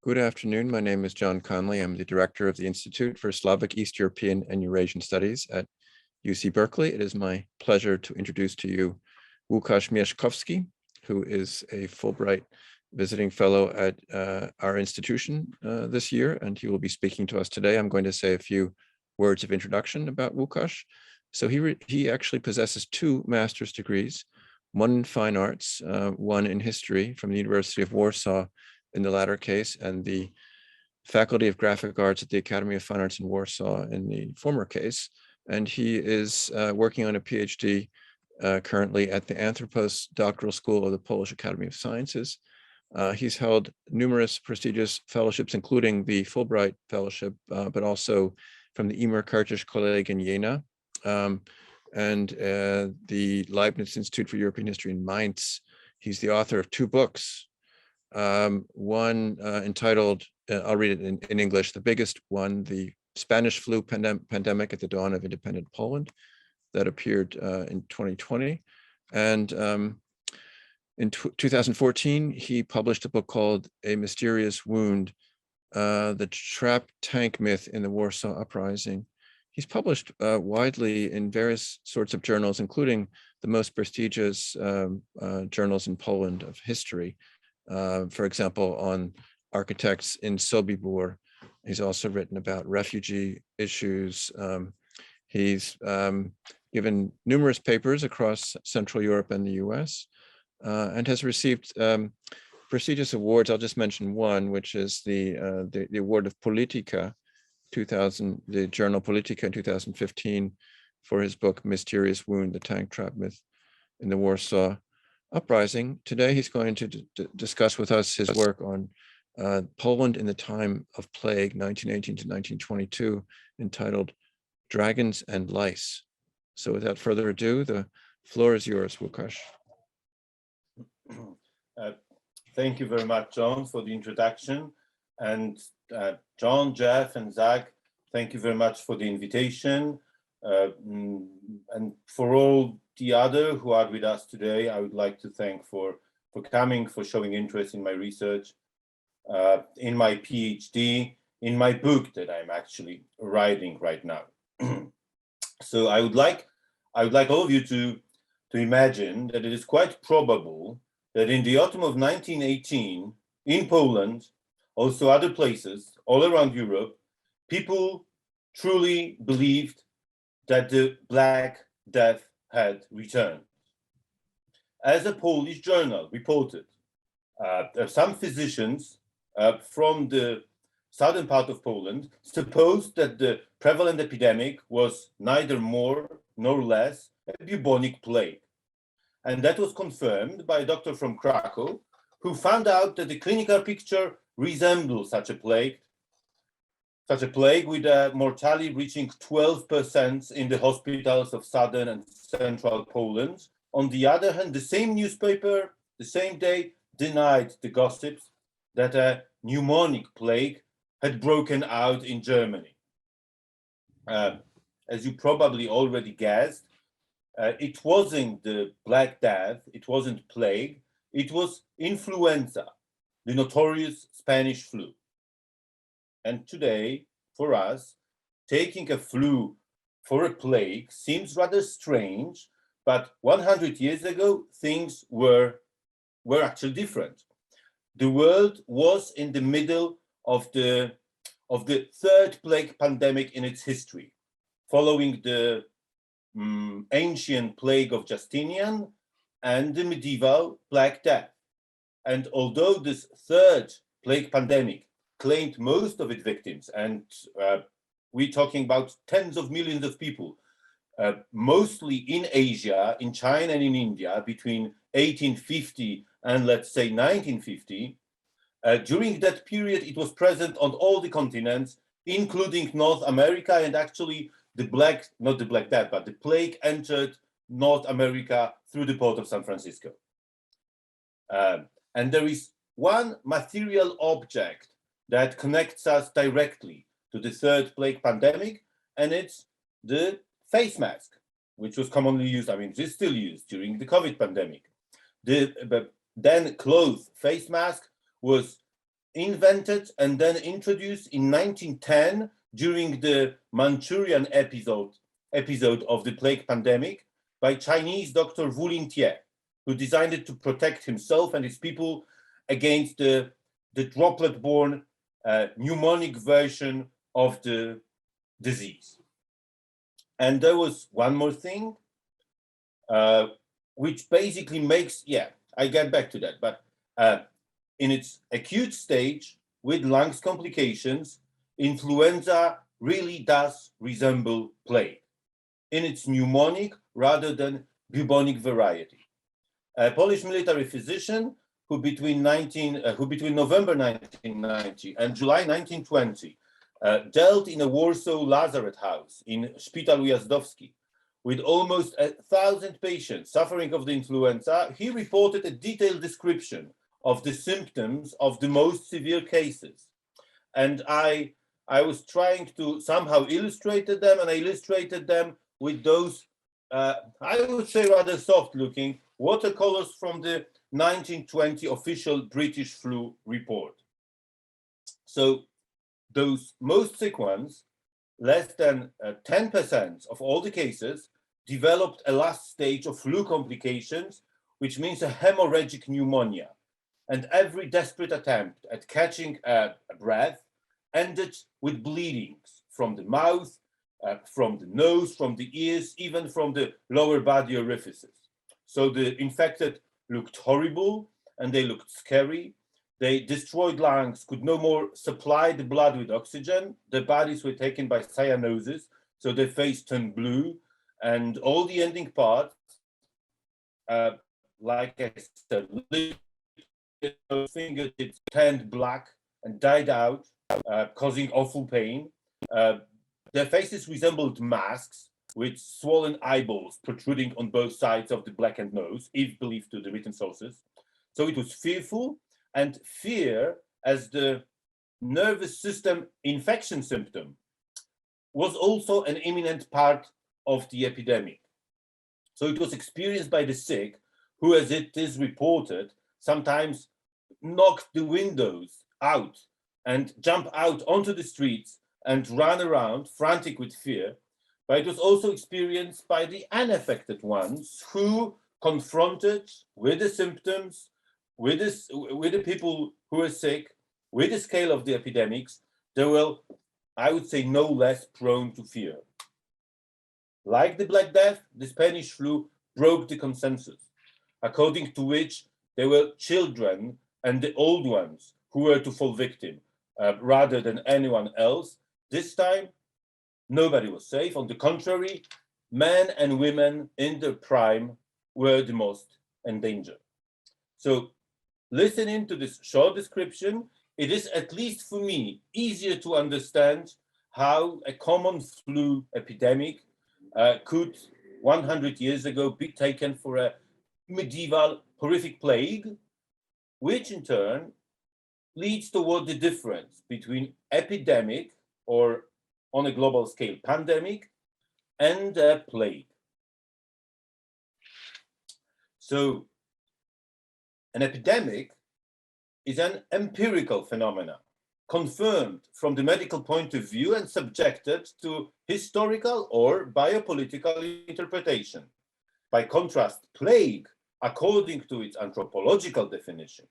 Good afternoon. My name is John Conley. I'm the director of the Institute for Slavic, East European, and Eurasian Studies at UC Berkeley. It is my pleasure to introduce to you Łukasz Mieszkowski, who is a Fulbright visiting fellow at our institution this year, and he will be speaking to us today. I'm going to say a few words of introduction about Łukasz. So he actually possesses two master's degrees, one in fine arts, one in history from the University of Warsaw in the latter case, and the Faculty of Graphic Arts at the Academy of Fine Arts in Warsaw in the former case. And he is working on a PhD currently at the Anthropos Doctoral School of the Polish Academy of Sciences. He's held numerous prestigious fellowships, including the Fulbright Fellowship, but also from the Emergence College in Jena, and the Leibniz Institute for European History in Mainz. He's the author of two books, one entitled, I'll read it in English, the biggest one, The Spanish Flu Pandemic at the Dawn of Independent Poland, that appeared in 2020. And in 2014, he published a book called A Mysterious Wound, The Trap Tank Myth in the Warsaw Uprising. He's published widely in various sorts of journals, including the most prestigious journals in Poland of history. For example, on architects in Sobibór. He's also written about refugee issues. He's given numerous papers across Central Europe and the US, and has received prestigious awards. I'll just mention one, which is the award of Politica, the journal Politica in 2015, for his book Mysterious Wound, The Tank Trap Myth in the Warsaw Uprising. Today, he's going to discuss with us his work on Poland in the time of plague, 1918 to 1922, entitled Dragons and Lice. So without further ado, the floor is yours, Łukasz. Thank you very much, John, for the introduction. And John, Jeff, and Zach, thank you very much for the invitation. And for all the other who are with us today, I would like to thank for coming, for showing interest in my research, in my PhD, in my book that I'm actually writing right now. So I would like all of you to imagine that it is quite probable that in the autumn of 1918, in Poland, also other places all around Europe, people truly believed that the Black Death had returned. As a Polish journal reported, some physicians from the southern part of Poland supposed that the prevalent epidemic was neither more nor less a bubonic plague. And that was confirmed by a doctor from Krakow, who found out that the clinical picture resembles such a plague with a mortality reaching 12% in the hospitals of southern and central Poland. On the other hand, the same newspaper, the same day, denied the gossips that a pneumonic plague had broken out in Germany. As you probably already guessed, it wasn't the Black Death, it wasn't plague, it was influenza, the notorious Spanish flu. And today, for us, taking a flu for a plague seems rather strange, but 100 years ago, things were actually different. The world was in the middle of the third plague pandemic in its history, following the ancient plague of Justinian and the medieval Black Death. And although this third plague pandemic claimed most of its victims, and we're talking about tens of millions of people, mostly in Asia, in China and in India, between 1850 and let's say 1950, during that period, it was present on all the continents, including North America, and actually not the Black Death, but the plague entered North America through the port of San Francisco. And there is one material object that connects us directly to the third plague pandemic, and it's the face mask, which was commonly used, it is still used during the COVID pandemic. The then cloth face mask was invented and then introduced in 1910 during the Manchurian episode of the plague pandemic by Chinese Dr. Wu Lin-tie, who designed it to protect himself and his people against the droplet-borne pneumonic version of the disease. And there was one more thing, which basically makes, I get back to that, but in its acute stage with lungs complications, influenza really does resemble plague in its pneumonic rather than bubonic variety. A Polish military physician who between November 1990 and July 1920 dealt in a Warsaw Lazaret house in Szpital Ujazdowski with almost 1,000 patients suffering of the influenza, he reported a detailed description of the symptoms of the most severe cases. And I was trying to somehow illustrate them, and I illustrated them with those, I would say rather soft looking watercolors from the 1920 official British flu report. So those most sick ones, less than 10% of all the cases, developed a last stage of flu complications, which means a hemorrhagic pneumonia. And every desperate attempt at catching a breath ended with bleedings from the mouth, from the nose, from the ears, even from the lower body orifices. So the infected looked horrible and they looked scary. They destroyed lungs, could no more supply the blood with oxygen. Their bodies were taken by cyanosis, so their face turned blue, and all the ending parts, like I said, fingertips turned black and died out, causing awful pain. Their faces resembled masks with swollen eyeballs protruding on both sides of the blackened nose, if believed to the written sources. So it was fearful, and fear as the nervous system infection symptom was also an imminent part of the epidemic. So it was experienced by the sick, who, as it is reported, sometimes knocked the windows out and jumped out onto the streets and ran around frantic with fear. But it was also experienced by the unaffected ones who confronted with the symptoms, with the people who were sick, with the scale of the epidemics, they were, I would say, no less prone to fear. Like the Black Death, the Spanish flu broke the consensus, according to which they were children and the old ones who were to fall victim rather than anyone else. This time, nobody was safe. On the contrary, men and women in their prime were the most endangered. So, listening to this short description, it is, at least for me, easier to understand how a common flu epidemic could 100 years ago be taken for a medieval horrific plague, which in turn leads toward the difference between epidemic, or on a global scale, pandemic, and a plague. So an epidemic is an empirical phenomenon, confirmed from the medical point of view and subjected to historical or biopolitical interpretation. By contrast, plague, according to its anthropological definition,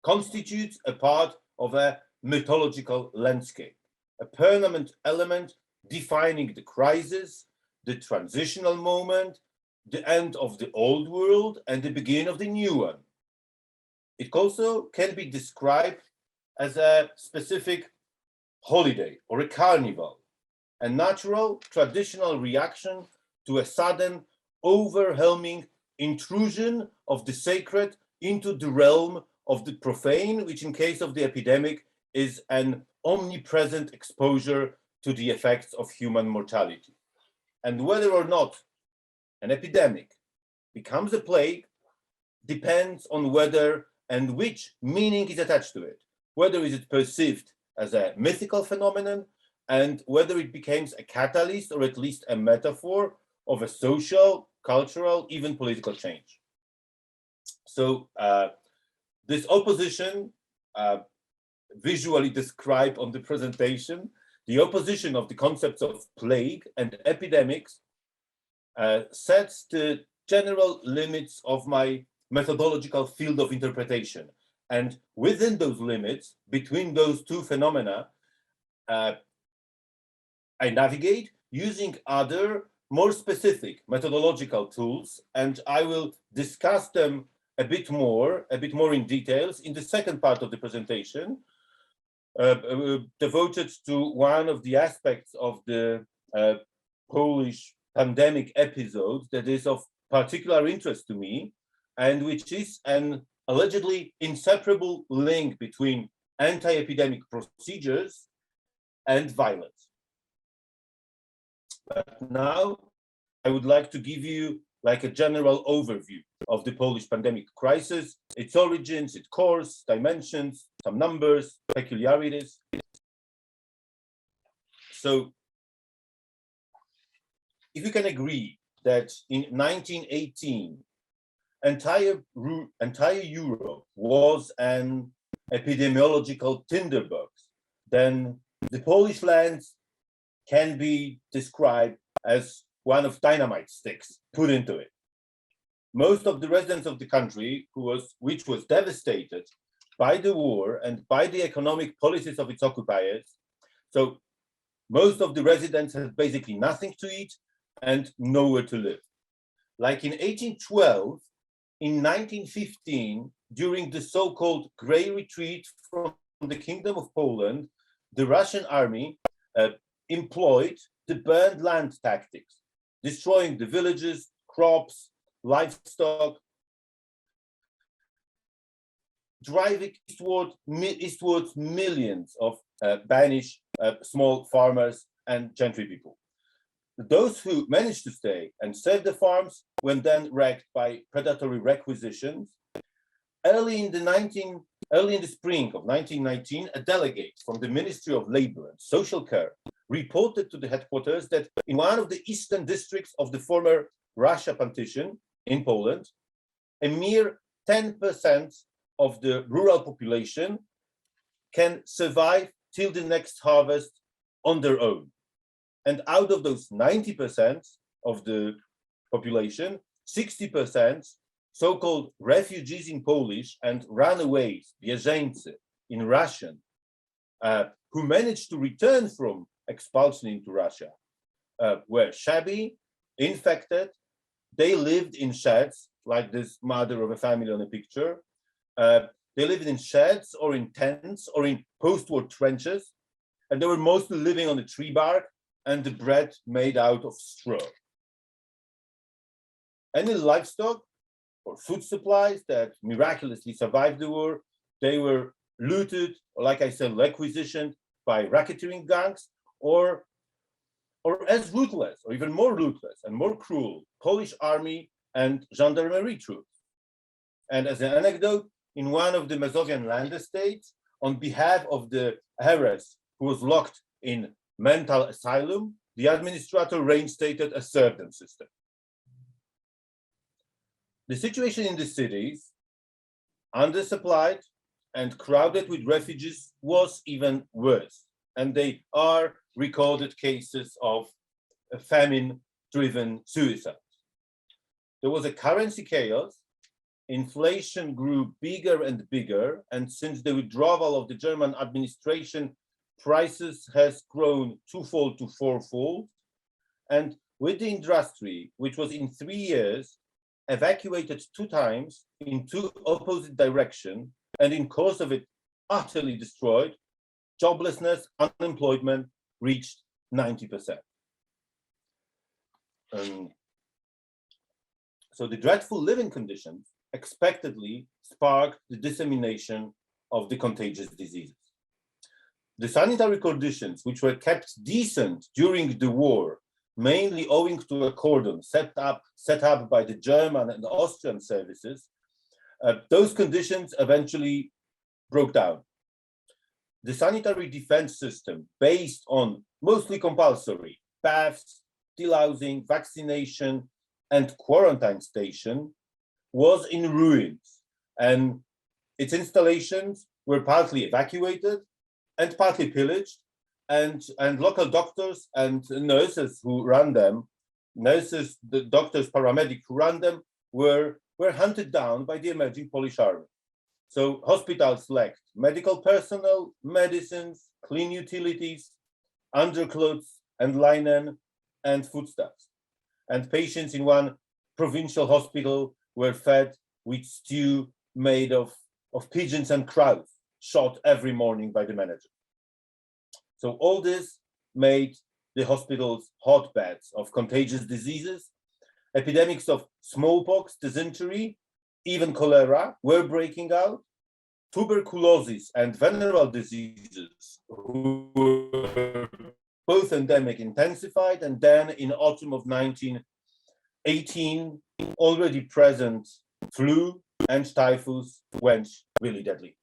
constitutes a part of a mythological landscape, a permanent element defining the crisis, the transitional moment, the end of the old world, and the beginning of the new one. It also can be described as a specific holiday or a carnival, a natural traditional reaction to a sudden overwhelming intrusion of the sacred into the realm of the profane, which in case of the epidemic is an omnipresent exposure to the effects of human mortality. And whether or not an epidemic becomes a plague depends on whether and which meaning is attached to it. Whether is it perceived as a mythical phenomenon, and whether it becomes a catalyst or at least a metaphor of a social, cultural, even political change. So this opposition visually describe on the presentation, the opposition of the concepts of plague and epidemics sets the general limits of my methodological field of interpretation. And within those limits, between those two phenomena, I navigate using other, more specific methodological tools, and I will discuss them a bit more in details in the second part of the presentation, devoted to one of the aspects of the Polish pandemic episode that is of particular interest to me, and which is an allegedly inseparable link between anti-epidemic procedures and violence. But now I would like to give you like a general overview of the Polish pandemic crisis, its origins, its course, dimensions, some numbers, peculiarities. So if you can agree that in 1918, entire Europe was an epidemiological tinderbox, then the Polish lands can be described as one of dynamite sticks put into it. Most of the residents of the country, which was devastated by the war and by the economic policies of its occupiers, so most of the residents had basically nothing to eat and nowhere to live. Like in 1812, in 1915, during the so-called Grey Retreat from the Kingdom of Poland, the Russian army employed the burned land tactics, destroying the villages, crops, livestock, driving eastwards millions of banished small farmers and gentry people. Those who managed to stay and save the farms were then wrecked by predatory requisitions. Early in the spring of 1919, a delegate from the Ministry of Labor and Social Care reported to the headquarters that in one of the eastern districts of the former Russia partition in Poland, a mere 10% of the rural population can survive till the next harvest on their own. And out of those 90% of the population, 60%, so-called refugees in Polish and runaways, bieżeńcy in Russian, who managed to return from expulsion into Russia, were shabby, infected. They lived in sheds, like this mother of a family on a picture. They lived in sheds or in tents or in post-war trenches, and they were mostly living on the tree bark and the bread made out of straw. Any livestock or food supplies that miraculously survived the war, they were looted, or like I said, requisitioned by racketeering gangs, or as ruthless, or even more ruthless and more cruel, Polish army and gendarmerie troops. And as an anecdote, in one of the Mazovian land estates, on behalf of the heiress who was locked in mental asylum, the administrator reinstated a servant system. The situation in the cities, undersupplied and crowded with refugees, was even worse. And they are recorded cases of famine-driven suicide. There was a currency chaos. Inflation grew bigger and bigger. And since the withdrawal of the German administration, prices has grown twofold to fourfold. And with the industry, which was in 3 years evacuated 2 times in 2 opposite directions, and in course of it utterly destroyed, joblessness, unemployment reached 90%. So the dreadful living conditions expectedly sparked the dissemination of the contagious diseases. The sanitary conditions, which were kept decent during the war, mainly owing to a cordon set up by the German and Austrian services, those conditions eventually broke down. The sanitary defense system, based on mostly compulsory baths, delousing, vaccination, and quarantine station, was in ruins, and its installations were partly evacuated and partly pillaged, and local doctors and nurses who ran them, the doctors, paramedics who ran them, were hunted down by the emerging Polish army. So hospitals lacked medical personnel, medicines, clean utilities, underclothes and linen, and foodstuffs. And patients in one provincial hospital were fed with stew made of pigeons and crows, shot every morning by the manager. So all this made the hospitals hotbeds of contagious diseases. Epidemics of smallpox, dysentery, even cholera were breaking out. Tuberculosis and venereal diseases were both endemic intensified, and then in autumn of 1918, already present flu and typhus went really deadly.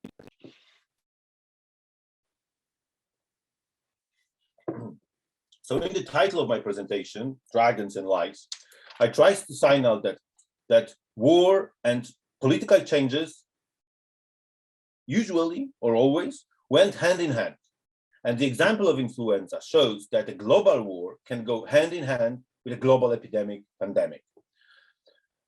So in the title of my presentation, Dragons and Lice, I tried to sign out that war and political changes usually or always went hand in hand. And the example of influenza shows that a global war can go hand in hand with a global pandemic.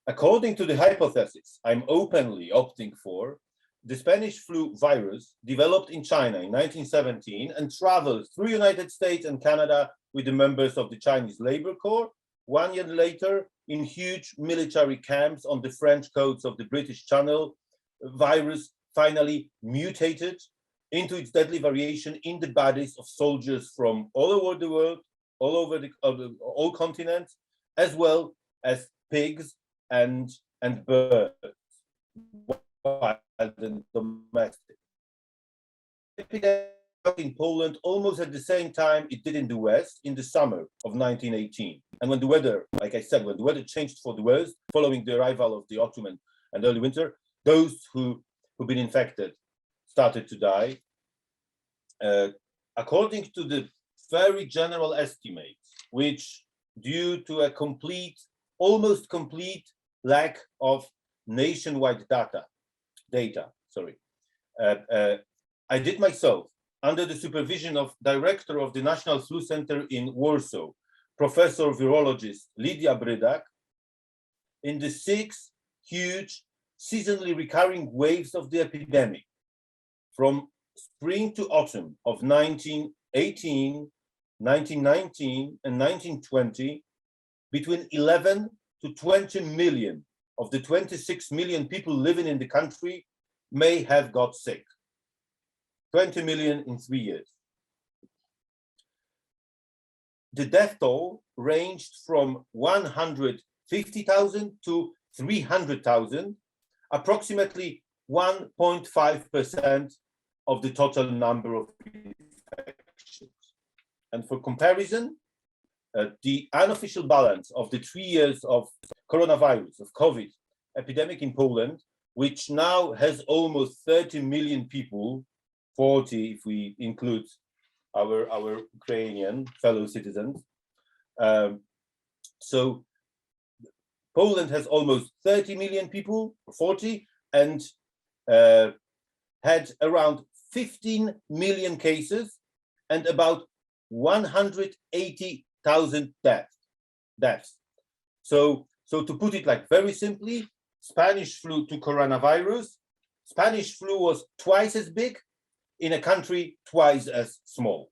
According to the hypothesis I'm openly opting for, the Spanish flu virus developed in China in 1917 and traveled through United States and Canada with the members of the Chinese Labor Corps. 1 year later, in huge military camps on the French coast of the British Channel, virus finally mutated into its deadly variation in the bodies of soldiers from all over the world, all over all continents, as well as pigs and birds, wild and domestic. In Poland almost at the same time it did in the West in the summer of 1918. And when the weather, like I said, when the weather changed for the worst, following the arrival of the autumn and early winter, those who've been infected started to die. According to the very general estimates, which due to a almost complete lack of nationwide data, I did myself, under the supervision of director of the National Flu Center in Warsaw, Professor Virologist Lidia Brydak, in the 6 huge seasonally recurring waves of the epidemic from spring to autumn of 1918, 1919, and 1920, between 11 to 20 million of the 26 million people living in the country may have got sick. 20 million in 3 years. The death toll ranged from 150,000 to 300,000, approximately 1.5% of the total number of infections. And for comparison, the unofficial balance of the 3 years of coronavirus, of COVID epidemic in Poland, which now has almost 30 million people, 40 if we include our Ukrainian fellow citizens. So Poland has almost 30 million people, 40, and had around 15 million cases and about 180,000 deaths. So to put it like very simply, Spanish flu to coronavirus, Spanish flu was twice as big in a country twice as small.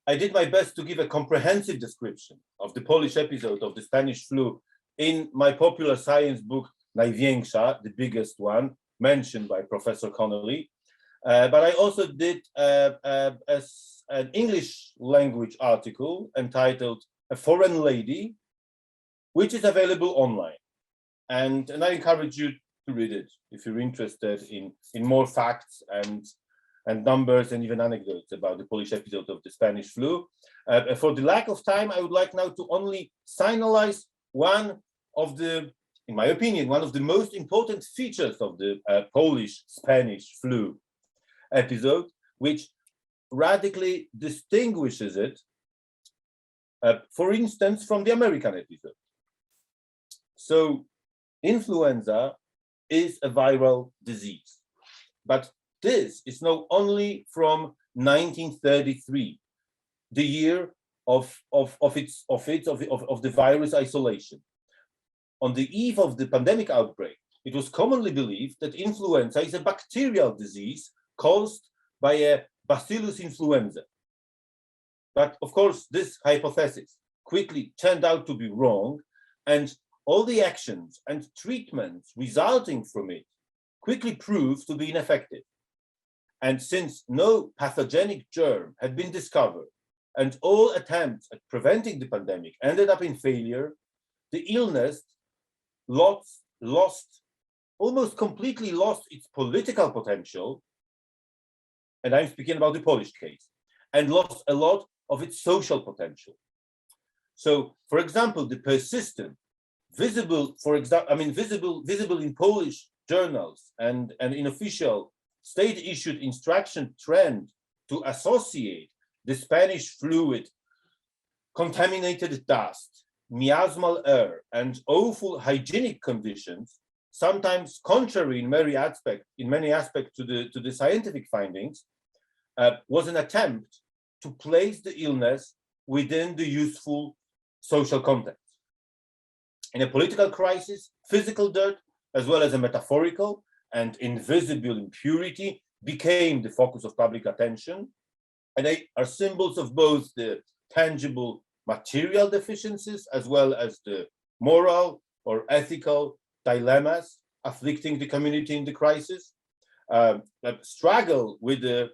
I did my best to give a comprehensive description of the Polish episode of the Spanish flu in my popular science book, Największa, the biggest one, mentioned by Professor Connolly. But I also did an English language article entitled A Foreign Lady, which is available online. And I encourage you to read it if you're interested in more facts and numbers and even anecdotes about the Polish episode of the Spanish flu. For the lack of time, I would like now to only signalize one of the, in my opinion, one of the most important features of the Polish-Spanish flu episode, which radically distinguishes it, for instance, from the American episode. So influenza is a viral disease. But this is now only from 1933, the year of the virus isolation. On the eve of the pandemic outbreak, it was commonly believed that influenza is a bacterial disease caused by a Bacillus influenza. But of course, this hypothesis quickly turned out to be wrong, and all the actions and treatments resulting from it quickly proved to be ineffective. And since no pathogenic germ had been discovered, and all attempts at preventing the pandemic ended up in failure, the illness almost completely lost its political potential, and I'm speaking about the Polish case, and lost a lot of its social potential. So, for example, the persistent, visible in Polish journals and in official state-issued instruction trend to associate the Spanish flu with contaminated dust, miasmal air, and awful hygienic conditions, sometimes contrary in many aspects to the scientific findings, was an attempt to place the illness within the useful social context. In a political crisis, physical dirt, as well as a metaphorical and invisible impurity, became the focus of public attention, and they are symbols of both the tangible material deficiencies as well as the moral or ethical dilemmas afflicting the community in the crisis. Struggle with the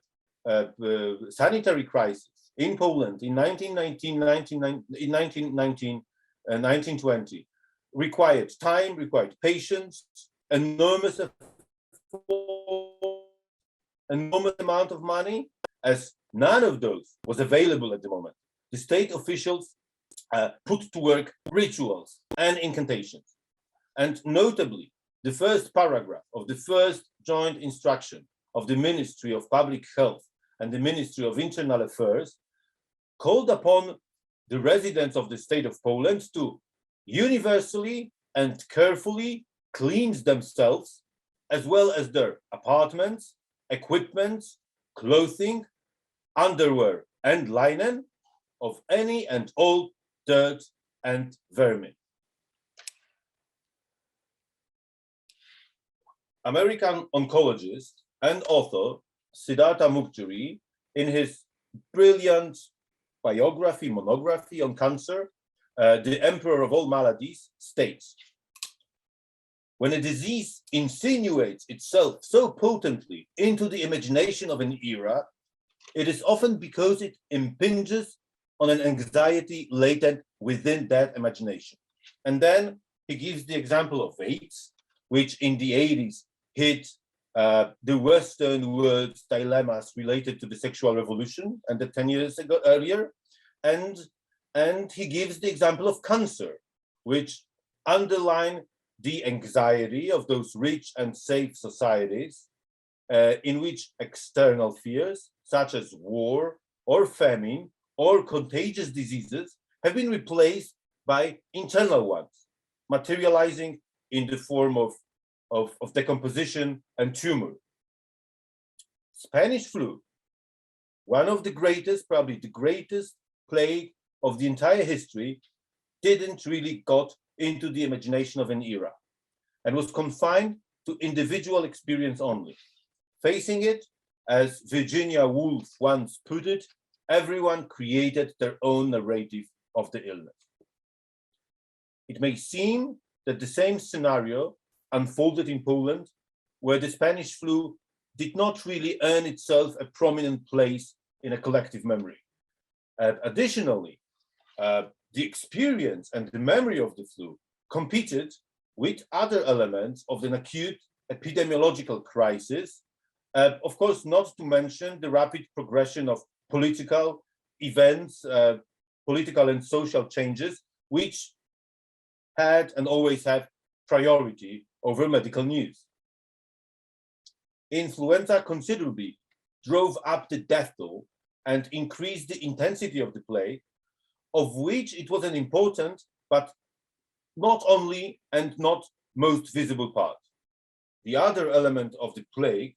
sanitary crisis in Poland in 1919 required time, required patience, enormous amount of money, as none of those was available at the moment. The state officials put to work rituals and incantations. And notably, the first paragraph of the first joint instruction of the Ministry of Public Health and the Ministry of Internal Affairs called upon the residents of the state of Poland to universally and carefully cleanse themselves, as well as their apartments, equipment, clothing, underwear, and linen of any and all dirt and vermin. American oncologist and author Siddhartha Mukherjee, in his brilliant monography on cancer, The Emperor of All Maladies, states, when a disease insinuates itself so potently into the imagination of an era, it is often because it impinges on an anxiety latent within that imagination. And then he gives the example of AIDS, which in the 80s hit the Western world's dilemmas related to the sexual revolution and the 10 years earlier. And he gives the example of cancer, which underline the anxiety of those rich and safe societies in which external fears, such as war or famine or contagious diseases, have been replaced by internal ones, materializing in the form of decomposition and tumor. Spanish flu, one of the greatest, probably the greatest plague of the entire history, didn't really got into the imagination of an era and was confined to individual experience only. Facing it, as Virginia Woolf once put it, everyone created their own narrative of the illness. It may seem that the same scenario unfolded in Poland, where the Spanish flu did not really earn itself a prominent place in a collective memory. Additionally, the experience and the memory of the flu competed with other elements of an acute epidemiological crisis, of course, not to mention the rapid progression of political events, political and social changes, which had and always have priority over medical news. Influenza considerably drove up the death toll and increased the intensity of the plague, of which it was an important, but not only and not most visible part. The other element of the plague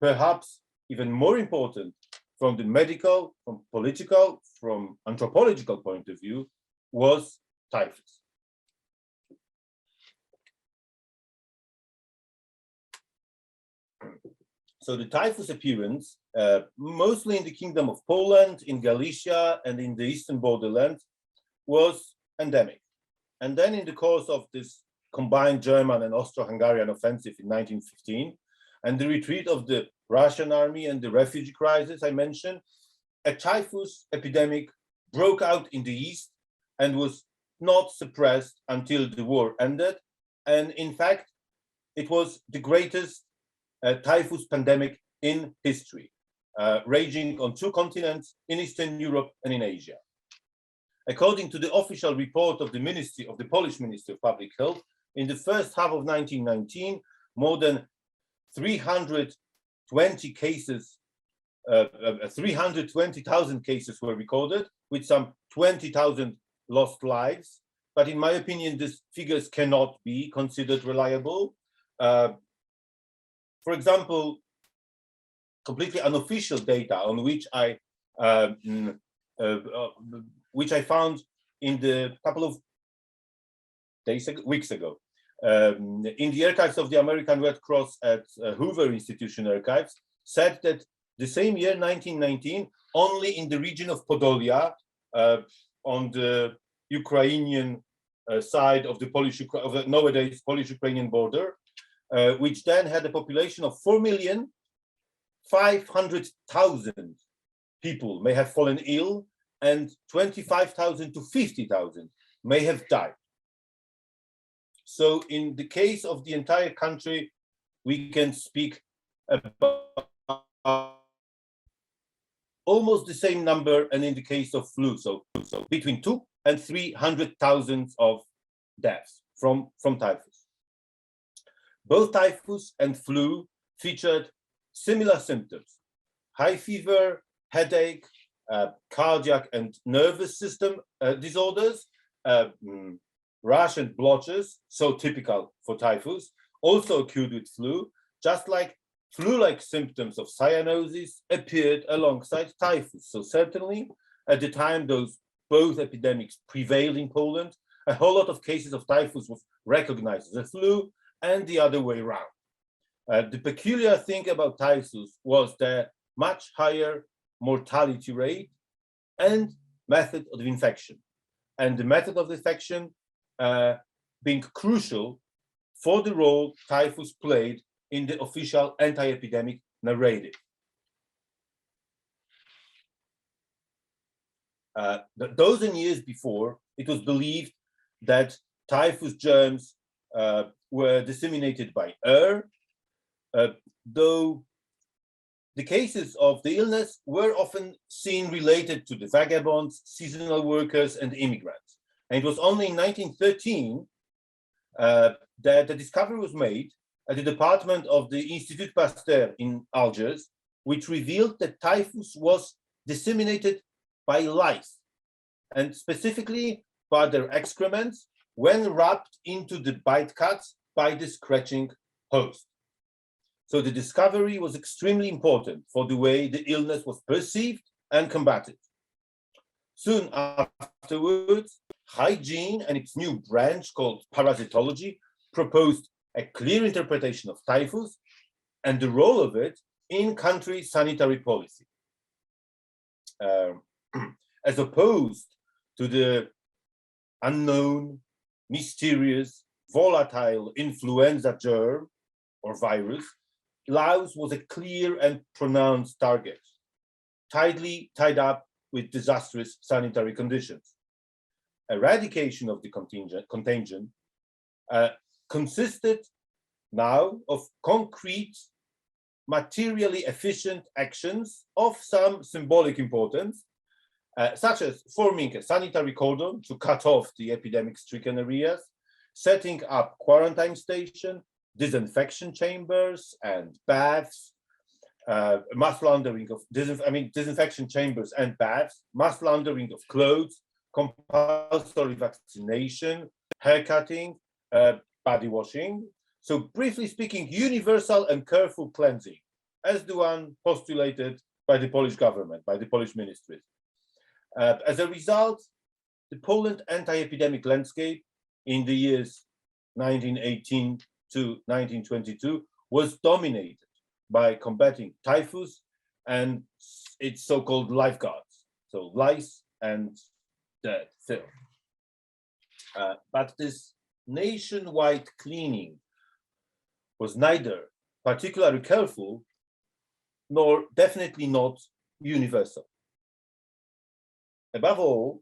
perhaps even more important from the medical, from political, from anthropological point of view, was typhus. So the typhus appearance, mostly in the Kingdom of Poland, in Galicia, and in the eastern borderland, was endemic. And then in the course of this combined German and Austro-Hungarian offensive in 1915, and the retreat of the Russian army and the refugee crisis I mentioned, a typhus epidemic broke out in the east and was not suppressed until the war ended. And in fact, it was the greatest typhus pandemic in history, raging on 2 continents, in Eastern Europe and in Asia. According to the official report of the Polish Ministry of Public Health, in the first half of 1919, more than 320,000 cases were recorded, with some 20,000 lost lives. But in my opinion, these figures cannot be considered reliable. For example, completely unofficial data on which I found in the couple of weeks ago, in the archives of the American Red Cross at Hoover Institution Archives, said that the same year, 1919, only in the region of Podolia, on the Ukrainian side of the nowadays Polish-Ukrainian border, which then had a population of 4,500,000 people may have fallen ill, and 25,000 to 50,000 may have died. So in the case of the entire country, we can speak about almost the same number, and in the case of flu, so between 200,000 and 300,000 of deaths from typhus. Both typhus and flu featured similar symptoms: high fever, headache, cardiac and nervous system disorders, rash and blotches, so typical for typhus, also occurred with flu, just like flu-like symptoms of cyanosis appeared alongside typhus. So certainly at the time both epidemics prevailed in Poland, a whole lot of cases of typhus was recognized as a flu, and the other way around. The peculiar thing about typhus was the much higher mortality rate and method of infection, and the method of infection being crucial for the role typhus played in the official anti-epidemic narrative. A dozen years before, it was believed that typhus germs were disseminated by air, though the cases of the illness were often seen related to the vagabonds, seasonal workers, and immigrants. And it was only in 1913 that the discovery was made at the department of the Institut Pasteur in Algiers, which revealed that typhus was disseminated by lice, and specifically by their excrements when wrapped into the bite cuts by the scratching host. So the discovery was extremely important for the way the illness was perceived and combated. Soon afterwards, hygiene and its new branch called parasitology proposed a clear interpretation of typhus and the role of it in country sanitary policy. As opposed to the unknown, mysterious, volatile influenza germ or virus, Laos was a clear and pronounced target, tightly tied up with disastrous sanitary conditions. Eradication of the contagion consisted now of concrete, materially efficient actions of some symbolic importance, such as forming a sanitary cordon to cut off the epidemic-stricken areas, setting up quarantine stations, disinfection chambers and baths, mass laundering of disinfection chambers and baths, mass laundering of clothes, compulsory vaccination, haircutting, body washing. So briefly speaking, universal and careful cleansing as the one postulated by the Polish government, by the Polish ministries. As a result, the Poland anti-epidemic landscape in the years 1918 to 1922 was dominated by combating typhus and its so-called lifeguards, so lice and dead film. But this nationwide cleaning was neither particularly careful nor definitely not universal. Above all,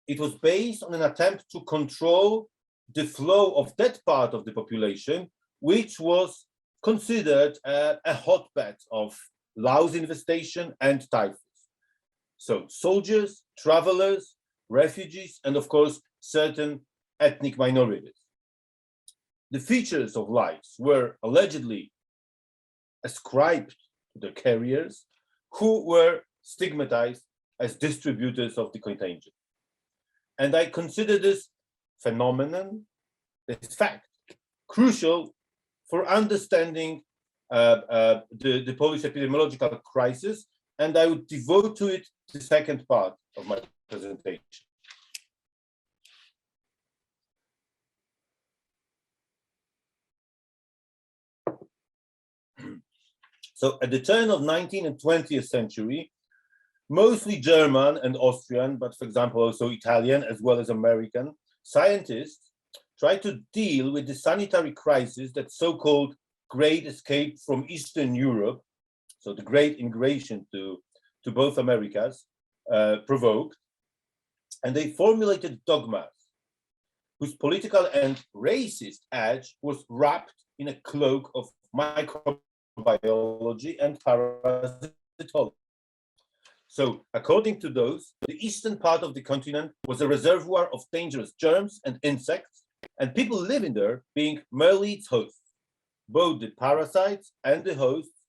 it was based on an attempt to control the flow of that part of the population which was considered a hotbed of louse infestation and typhus. So soldiers, travelers, refugees, and of course, certain ethnic minorities. The features of lice were allegedly ascribed to the carriers who were stigmatized as distributors of the contagion. And I consider this phenomenon, this fact, crucial for understanding the Polish epidemiological crisis, and I would devote to it the second part of my presentation. So at the turn of 19th and 20th century, mostly German and Austrian, but for example, also Italian, as well as American, scientists tried to deal with the sanitary crisis that so-called Great Escape from Eastern Europe, so the Great Immigration to both Americas, provoked. And they formulated dogmas whose political and racist edge was wrapped in a cloak of microbiology and parasitology. So according to those, the eastern part of the continent was a reservoir of dangerous germs and insects, and people living there being merely its hosts. Both the parasites and the hosts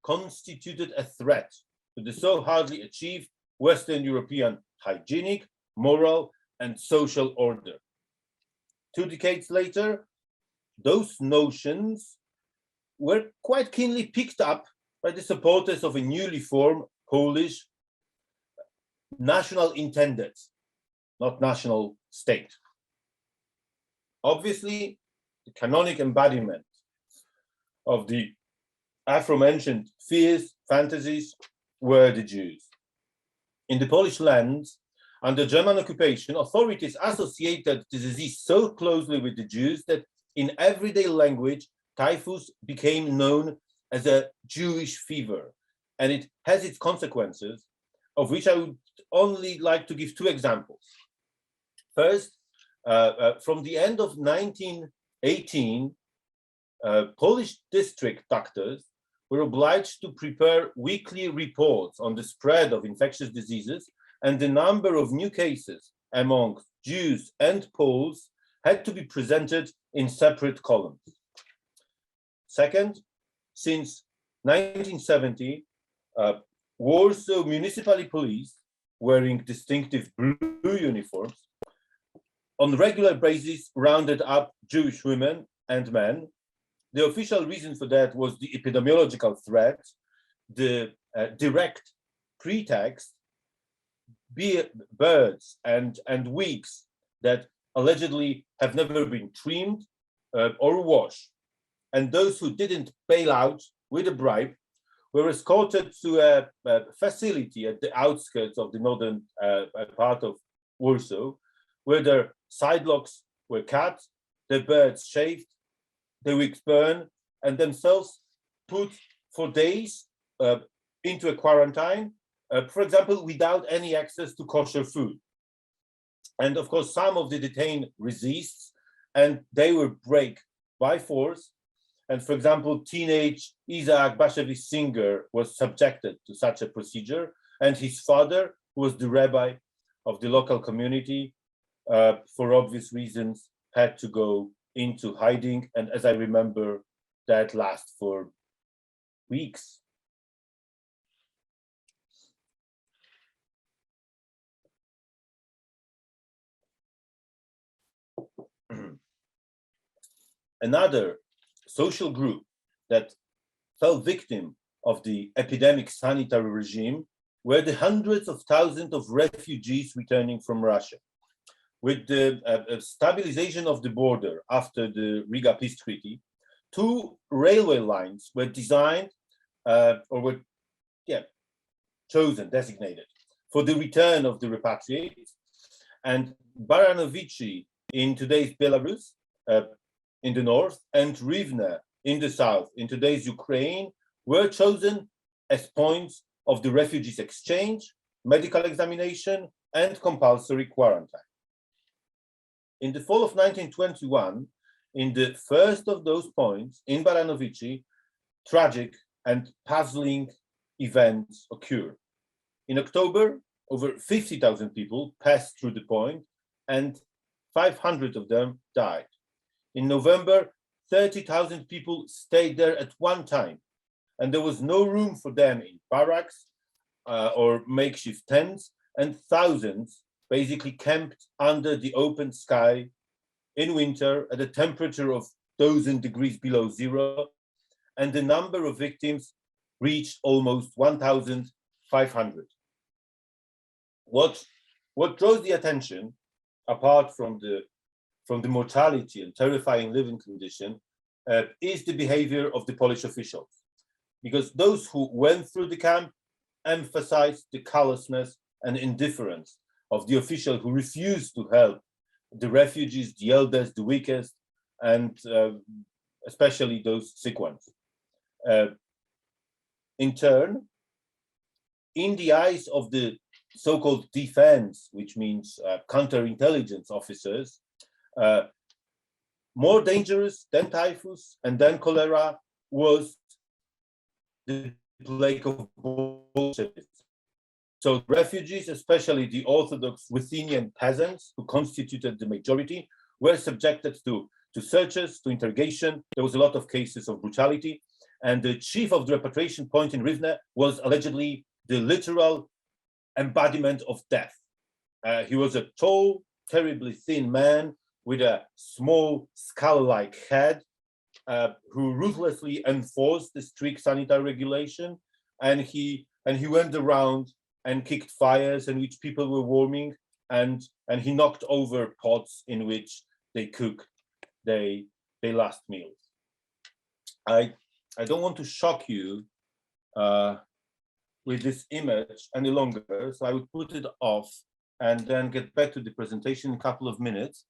constituted a threat to the so hardly achieved Western European hygienic, moral, and social order. 2 decades later, those notions were quite keenly picked up by the supporters of a newly formed Polish national intended, not national state. Obviously, the canonic embodiment of the aforementioned fears, fantasies, were the Jews. In the Polish lands, under German occupation, authorities associated the disease so closely with the Jews that in everyday language, typhus became known as a Jewish fever, and it has its consequences, of which I would only like to give 2 examples. First, from the end of 1918, Polish district doctors were obliged to prepare weekly reports on the spread of infectious diseases, and the number of new cases among Jews and Poles had to be presented in separate columns. Second, since 1970, Warsaw Municipal Police, wearing distinctive blue uniforms, on regular basis rounded up Jewish women and men. The official reason for that was the epidemiological threat, the direct pretext, birds and wigs that allegedly have never been trimmed or washed. And those who didn't bail out with a bribe were escorted to a facility at the outskirts of the northern part of Warsaw, where their side locks were cut, the birds shaved, the wigs burned, and themselves put for days into a quarantine, for example, without any access to kosher food. And of course, some of the detained resist, and they were break by force. And for example, teenage Isaac Bashevis Singer was subjected to such a procedure, and his father, who was the rabbi of the local community, for obvious reasons, had to go into hiding. And as I remember, that lasted for weeks. Another social group that fell victim of the epidemic sanitary regime were the hundreds of thousands of refugees returning from Russia. With the stabilization of the border after the Riga Peace Treaty, 2 railway lines were designed designated for the return of the repatriates, and Baranovichi in today's Belarus in the north and Rivne in the south in today's Ukraine were chosen as points of the refugees exchange, medical examination, and compulsory quarantine. In the fall of 1921, in the first of those points in Baranovichi, tragic and puzzling events occurred. In October, over 50,000 people passed through the point and 500 of them died. In November, 30,000 people stayed there at one time, and there was no room for them in barracks or makeshift tents, and thousands basically camped under the open sky in winter at a temperature of 1,000 degrees below zero, and the number of victims reached almost 1,500. What draws the attention, apart from the mortality and terrifying living condition, is the behavior of the Polish officials, because those who went through the camp emphasized the callousness and indifference of the official who refused to help the refugees, the eldest, the weakest, and especially those sick ones. In turn, in the eyes of the so-called defense, which means counterintelligence officers, more dangerous than typhus and then cholera was the plague of Bolsheviks. So refugees, especially the Orthodox Ruthenian peasants who constituted the majority, were subjected to searches, to interrogation. There was a lot of cases of brutality. And the chief of the repatriation point in Rivne was allegedly the literal embodiment of death. He was a tall, terribly thin man with a small skull-like head who ruthlessly enforced the strict sanitary regulation. And he went around and kicked fires in which people were warming, and he knocked over pots in which they cooked their last meals. I don't want to shock you with this image any longer, so I would put it off and then get back to the presentation in a couple of minutes.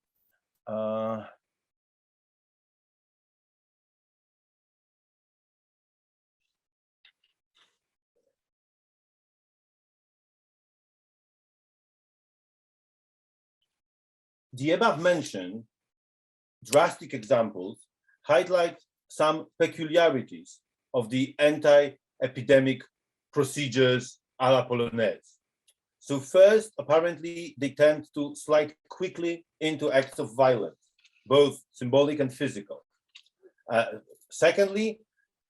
The above mentioned drastic examples highlight some peculiarities of the anti-epidemic procedures a la Polonaise. So first, apparently, they tend to slide quickly into acts of violence, both symbolic and physical. Secondly,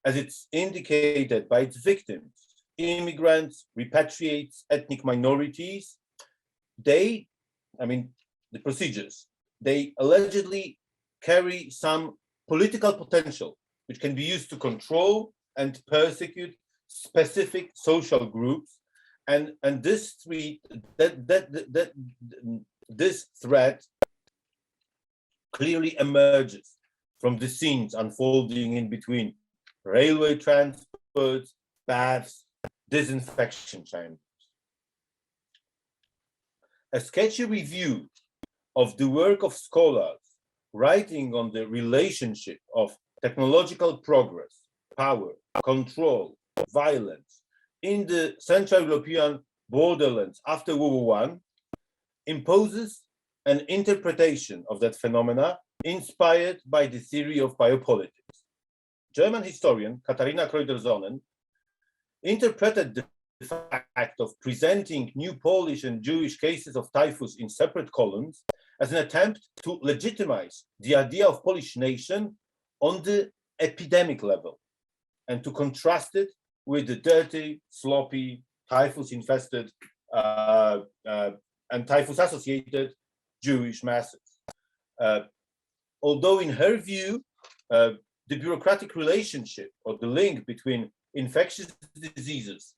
as it's indicated by its victims, immigrants, repatriates, ethnic minorities, the procedures, they allegedly carry some political potential, which can be used to control and persecute specific social groups, and this threat clearly emerges from the scenes unfolding in between railway transports, baths, disinfection chambers. A sketchy review of the work of scholars writing on the relationship of technological progress, power, control, violence in the Central European borderlands after World War I imposes an interpretation of that phenomena inspired by the theory of biopolitics. German historian Katharina Kreuter-Sonnen interpreted the fact of presenting new Polish and Jewish cases of typhus in separate columns as an attempt to legitimize the idea of Polish nation on the epidemic level, and to contrast it with the dirty, sloppy, typhus-infested and typhus-associated Jewish masses. Although in her view, the bureaucratic relationship or the link between infectious diseases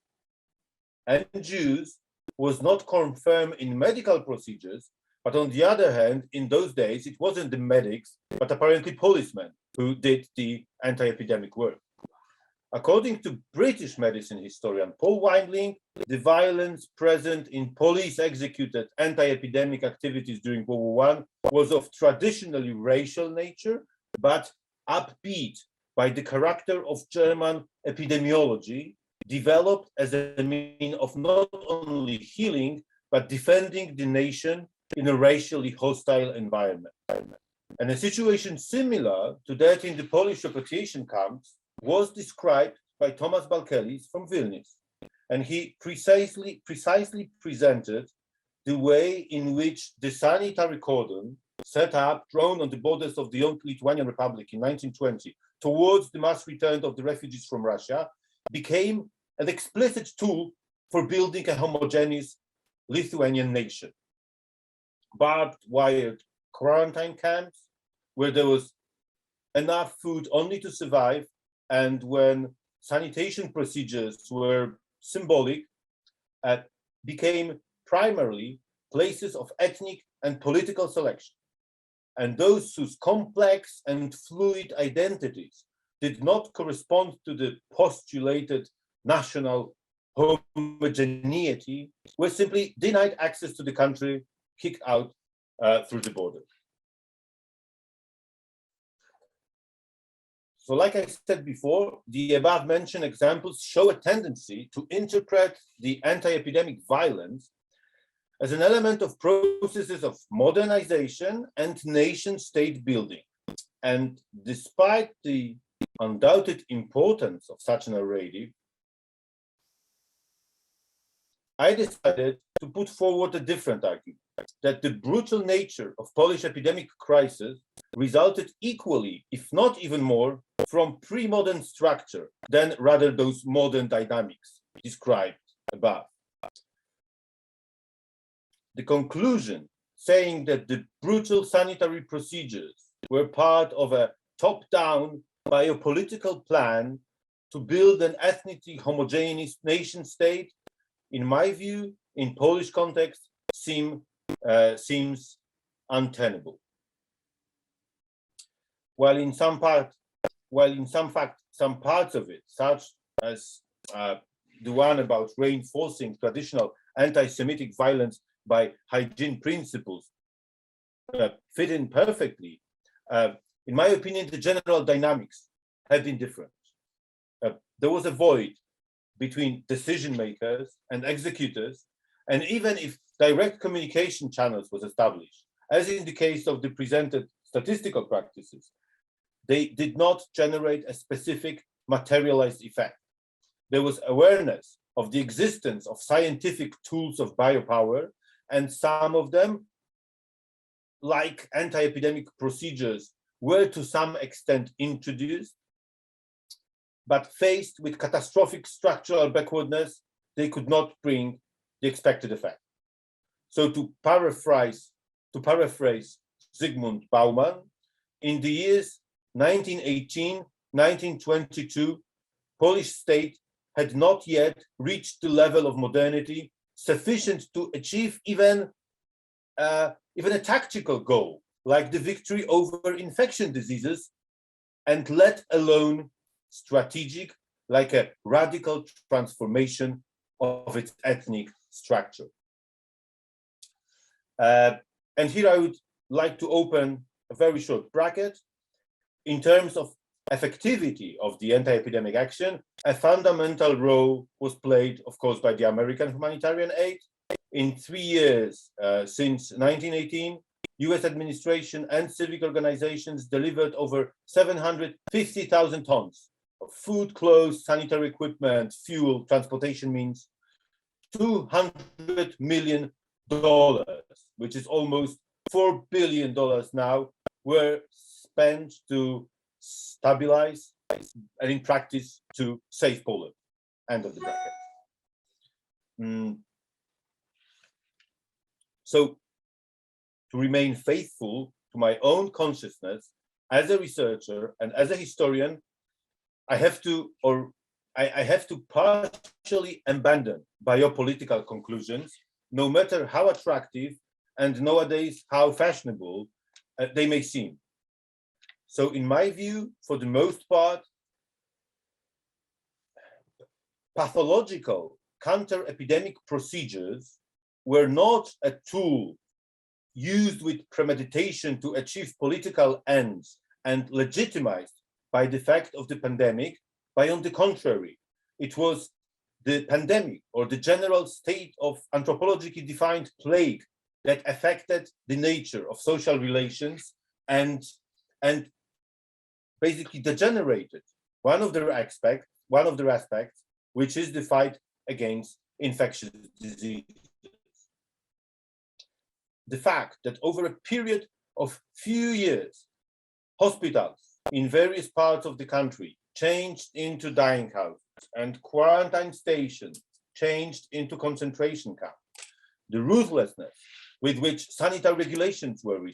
and Jews was not confirmed in medical procedures, but on the other hand, in those days, it wasn't the medics, but apparently policemen who did the anti-epidemic work. According to British medicine historian Paul Windling, the violence present in police-executed anti-epidemic activities during World War I was of traditionally racial nature, but upbeat by the character of German epidemiology, developed as a means of not only healing, but defending the nation in a racially hostile environment. And a situation similar to that in the Polish repatriation camps was described by Thomas Balkelis from Vilnius. And he precisely presented the way in which the sanitary cordon set up, drawn on the borders of the young Lithuanian Republic in 1920 towards the mass return of the refugees from Russia, became an explicit tool for building a homogeneous Lithuanian nation. Barbed wire quarantine camps, where there was enough food only to survive, and when sanitation procedures were symbolic, became primarily places of ethnic and political selection. And those whose complex and fluid identities did not correspond to the postulated national homogeneity were simply denied access to the country, kicked out through the border. So like I said before, the above mentioned examples show a tendency to interpret the anti-epidemic violence as an element of processes of modernization and nation-state building. And despite the undoubted importance of such a narrative, I decided to put forward a different argument, that the brutal nature of Polish epidemic crisis resulted equally, if not even more, from pre-modern structure than rather those modern dynamics described above. The conclusion saying that the brutal sanitary procedures were part of a top-down biopolitical plan to build an ethnically homogeneous nation state, in my view, in Polish context, seems untenable. While in some parts of it, such as the one about reinforcing traditional anti-Semitic violence by hygiene principles, fit in perfectly, in my opinion, the general dynamics have been different. There was a void between decision makers and executors, and even if direct communication channels was established, as in the case of the presented statistical practices, they did not generate a specific materialized effect. There was awareness of the existence of scientific tools of biopower, and some of them, like anti-epidemic procedures, were to some extent introduced, but faced with catastrophic structural backwardness, they could not bring the expected effect. So to paraphrase Zygmunt Bauman, in the years 1918, 1922, Polish state had not yet reached the level of modernity sufficient to achieve even a tactical goal, like the victory over infectious diseases, and let alone strategic, like a radical transformation of its ethnic structure. And here I would like to open a very short bracket. In terms of effectivity of the anti-epidemic action, a fundamental role was played, of course, by the American Humanitarian Aid. In 3 years since 1918, US administration and civic organizations delivered over 750,000 tons of food, clothes, sanitary equipment, fuel, transportation means. $200 million, which is almost $4 billion now, were spent to stabilize and in practice to save Poland. End of the bracket. So to remain faithful to my own consciousness, as a researcher and as a historian, I have to partially abandon biopolitical conclusions, no matter how attractive and nowadays how fashionable they may seem. So in my view, for the most part, pathological counter-epidemic procedures were not a tool used with premeditation to achieve political ends and legitimized by the fact of the pandemic, but on the contrary, it was the pandemic or the general state of anthropologically defined plague that affected the nature of social relations and basically degenerated one of their aspects, which is the fight against infectious diseases. The fact that over a period of few years, hospitals in various parts of the country changed into dying houses and quarantine stations changed into concentration camps, the ruthlessness with which sanitary regulations were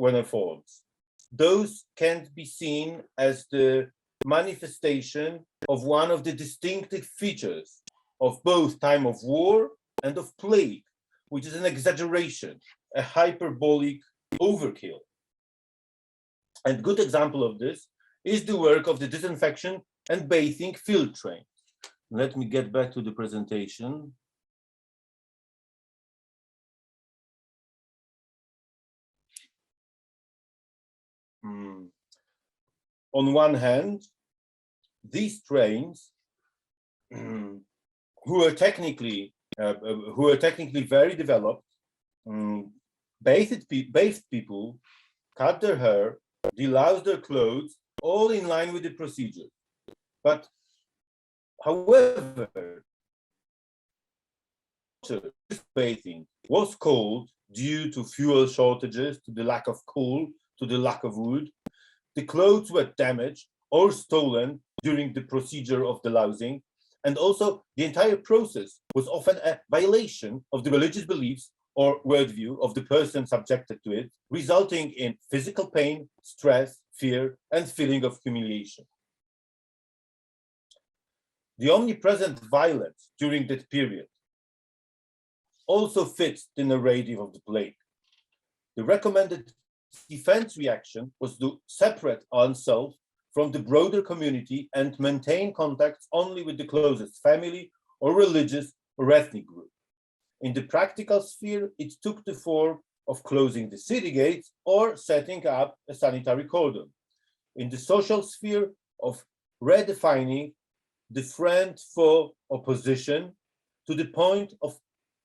enforced, those can't be seen as the manifestation of one of the distinctive features of both time of war and of plague, which is an exaggeration, a hyperbolic overkill. And good example of this is the work of the disinfection and bathing field train. Let me get back to the presentation. On one hand, these trains, who are technically very developed, bathed people, cut their hair, delouse their clothes, all in line with the procedure. But however, this bathing was cold due to fuel shortages, to the lack of coal, to the lack of wood. The clothes were damaged or stolen during the procedure of delousing, and also the entire process was often a violation of the religious beliefs or worldview of the person subjected to it, resulting in physical pain, stress, fear, and feeling of humiliation. The omnipresent violence during that period also fits the narrative of the plague. The recommended defense reaction was to separate oneself from the broader community and maintain contacts only with the closest family or religious or ethnic group. In the practical sphere, it took the form of closing the city gates or setting up a sanitary cordon. In the social sphere, of redefining the friend-foe opposition to the point of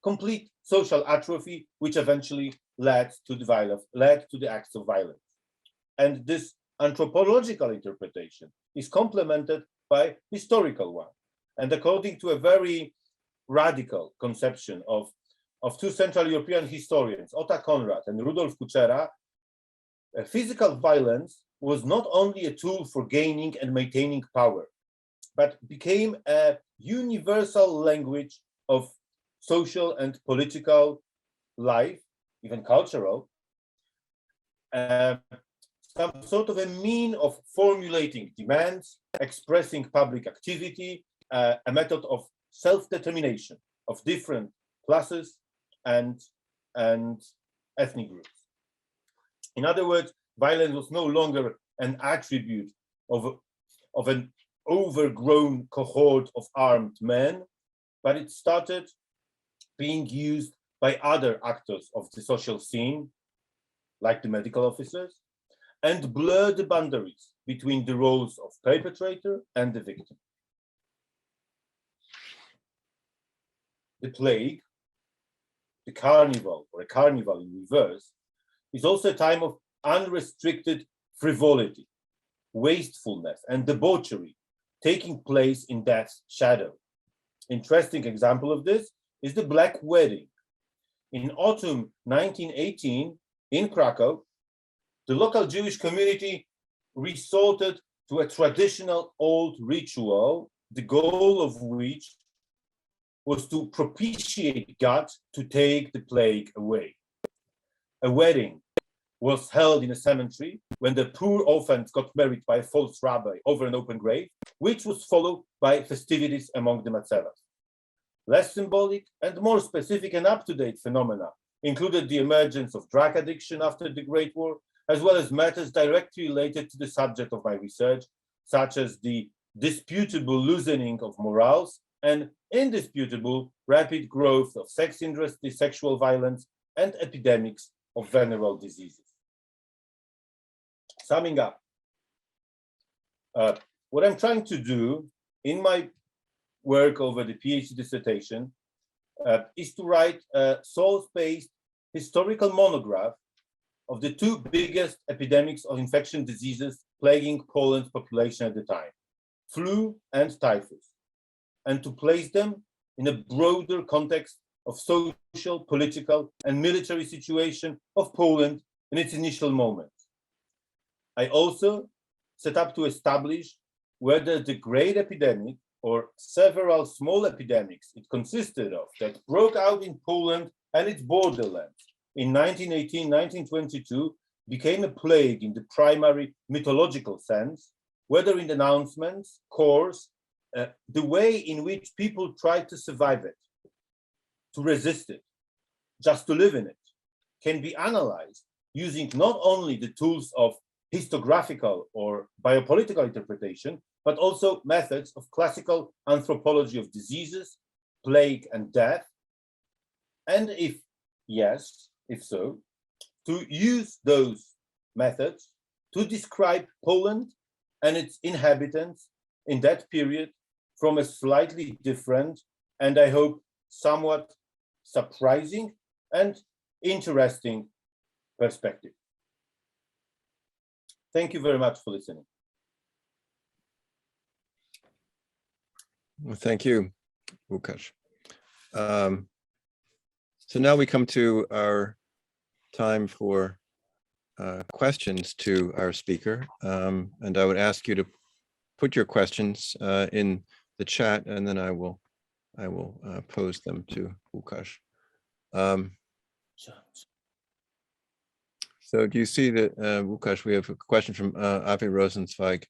complete social atrophy, which eventually led to the acts of violence. And this anthropological interpretation is complemented by historical one. And according to a very radical conception of two Central European historians, Otta Konrad and Rudolf Kuchera, physical violence was not only a tool for gaining and maintaining power, but became a universal language of social and political life, even cultural, some sort of a mean of formulating demands, expressing public activity, a method of self-determination of different classes and ethnic groups. In other words, violence was no longer an attribute of an overgrown cohort of armed men, but it started being used by other actors of the social scene, like the medical officers, and blur the boundaries between the roles of perpetrator and the victim. The plague, the carnival, or a carnival in reverse, is also a time of unrestricted frivolity, wastefulness, and debauchery taking place in death's shadow. Interesting example of this is the Black Wedding. In autumn 1918, in Krakow, the local Jewish community resorted to a traditional old ritual, the goal of which was to propitiate God to take the plague away. A wedding was held in a cemetery when the poor orphans got married by a false rabbi over an open grave, which was followed by festivities among the Matzevas. Less symbolic and more specific and up-to-date phenomena included the emergence of drug addiction after the Great War, as well as matters directly related to the subject of my research, such as the disputable loosening of morals and indisputable rapid growth of sex industry, sexual violence, and epidemics of venereal diseases. Summing up, what I'm trying to do in my work over the PhD dissertation is to write a source-based historical monograph of the two biggest epidemics of infectious diseases plaguing Poland's population at the time, flu and typhus, and to place them in a broader context of social, political, and military situation of Poland in its initial moments. I also set up to establish whether the great epidemic or several small epidemics it consisted of that broke out in Poland and its borderlands in 1918-1922 became a plague in the primary mythological sense, whether in announcements, course, the way in which people tried to survive it, to resist it, just to live in it, can be analyzed using not only the tools of histographical or biopolitical interpretation, but also methods of classical anthropology of diseases, plague, and death. And if yes, if so, to use those methods to describe Poland and its inhabitants in that period from a slightly different and I hope somewhat surprising and interesting perspective. Thank you very much for listening. Well, thank you, Łukasz. So now we come to our time for questions to our speaker. And I would ask you to put your questions in the chat, and then I will pose them to Łukasz. So do you see that, Łukasz, we have a question from Avi Rosenzweig.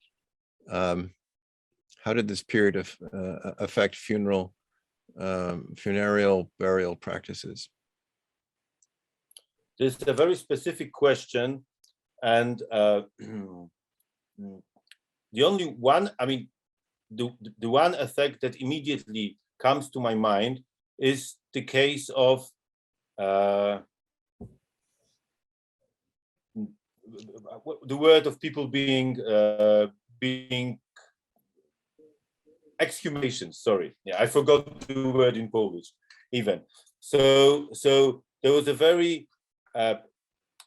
How did this period affect funereal burial practices? This is a very specific question, and the only one, I mean, the one effect that immediately comes to my mind is the case of the word of people being exhumations. Sorry, yeah, I forgot the word in Polish even. So there was a very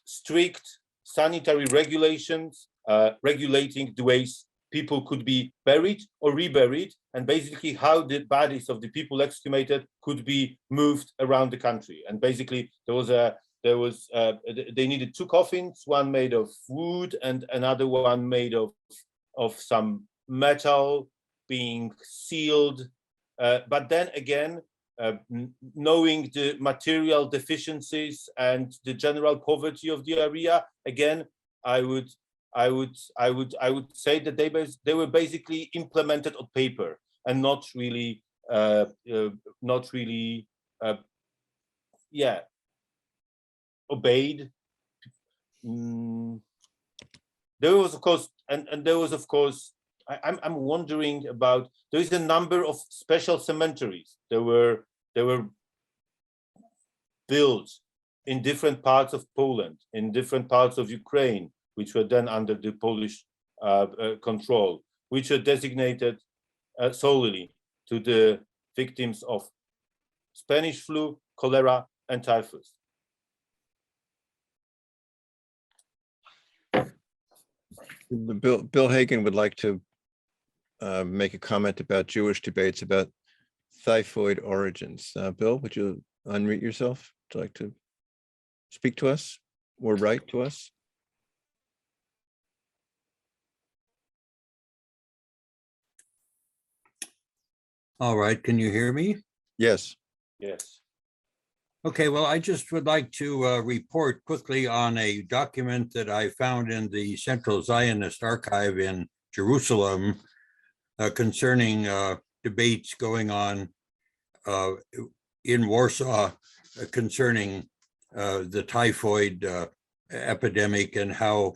strict sanitary regulations regulating the ways people could be buried or reburied, and basically how the bodies of the people exhumated could be moved around the country. And basically they needed two coffins, one made of wood and another one made of some metal, being sealed. But then again, knowing the material deficiencies and the general poverty of the area, again, I would say that they were basically implemented on paper and not really obeyed. There was of course, and there was of course, I'm wondering about, there is a number of special cemeteries. They were built in different parts of Poland, in different parts of Ukraine, which were then under the Polish control, which are designated solely to the victims of Spanish flu, cholera, and typhus. Bill Hagen would like to make a comment about Jewish debates about typhoid origins. Bill, would you unmute yourself? Would you like to speak to us or write to us? All right, can you hear me? Yes. Yes. Okay, well, I just would like to report quickly on a document that I found in the Central Zionist Archive in Jerusalem concerning debates going on in Warsaw concerning the typhoid epidemic and how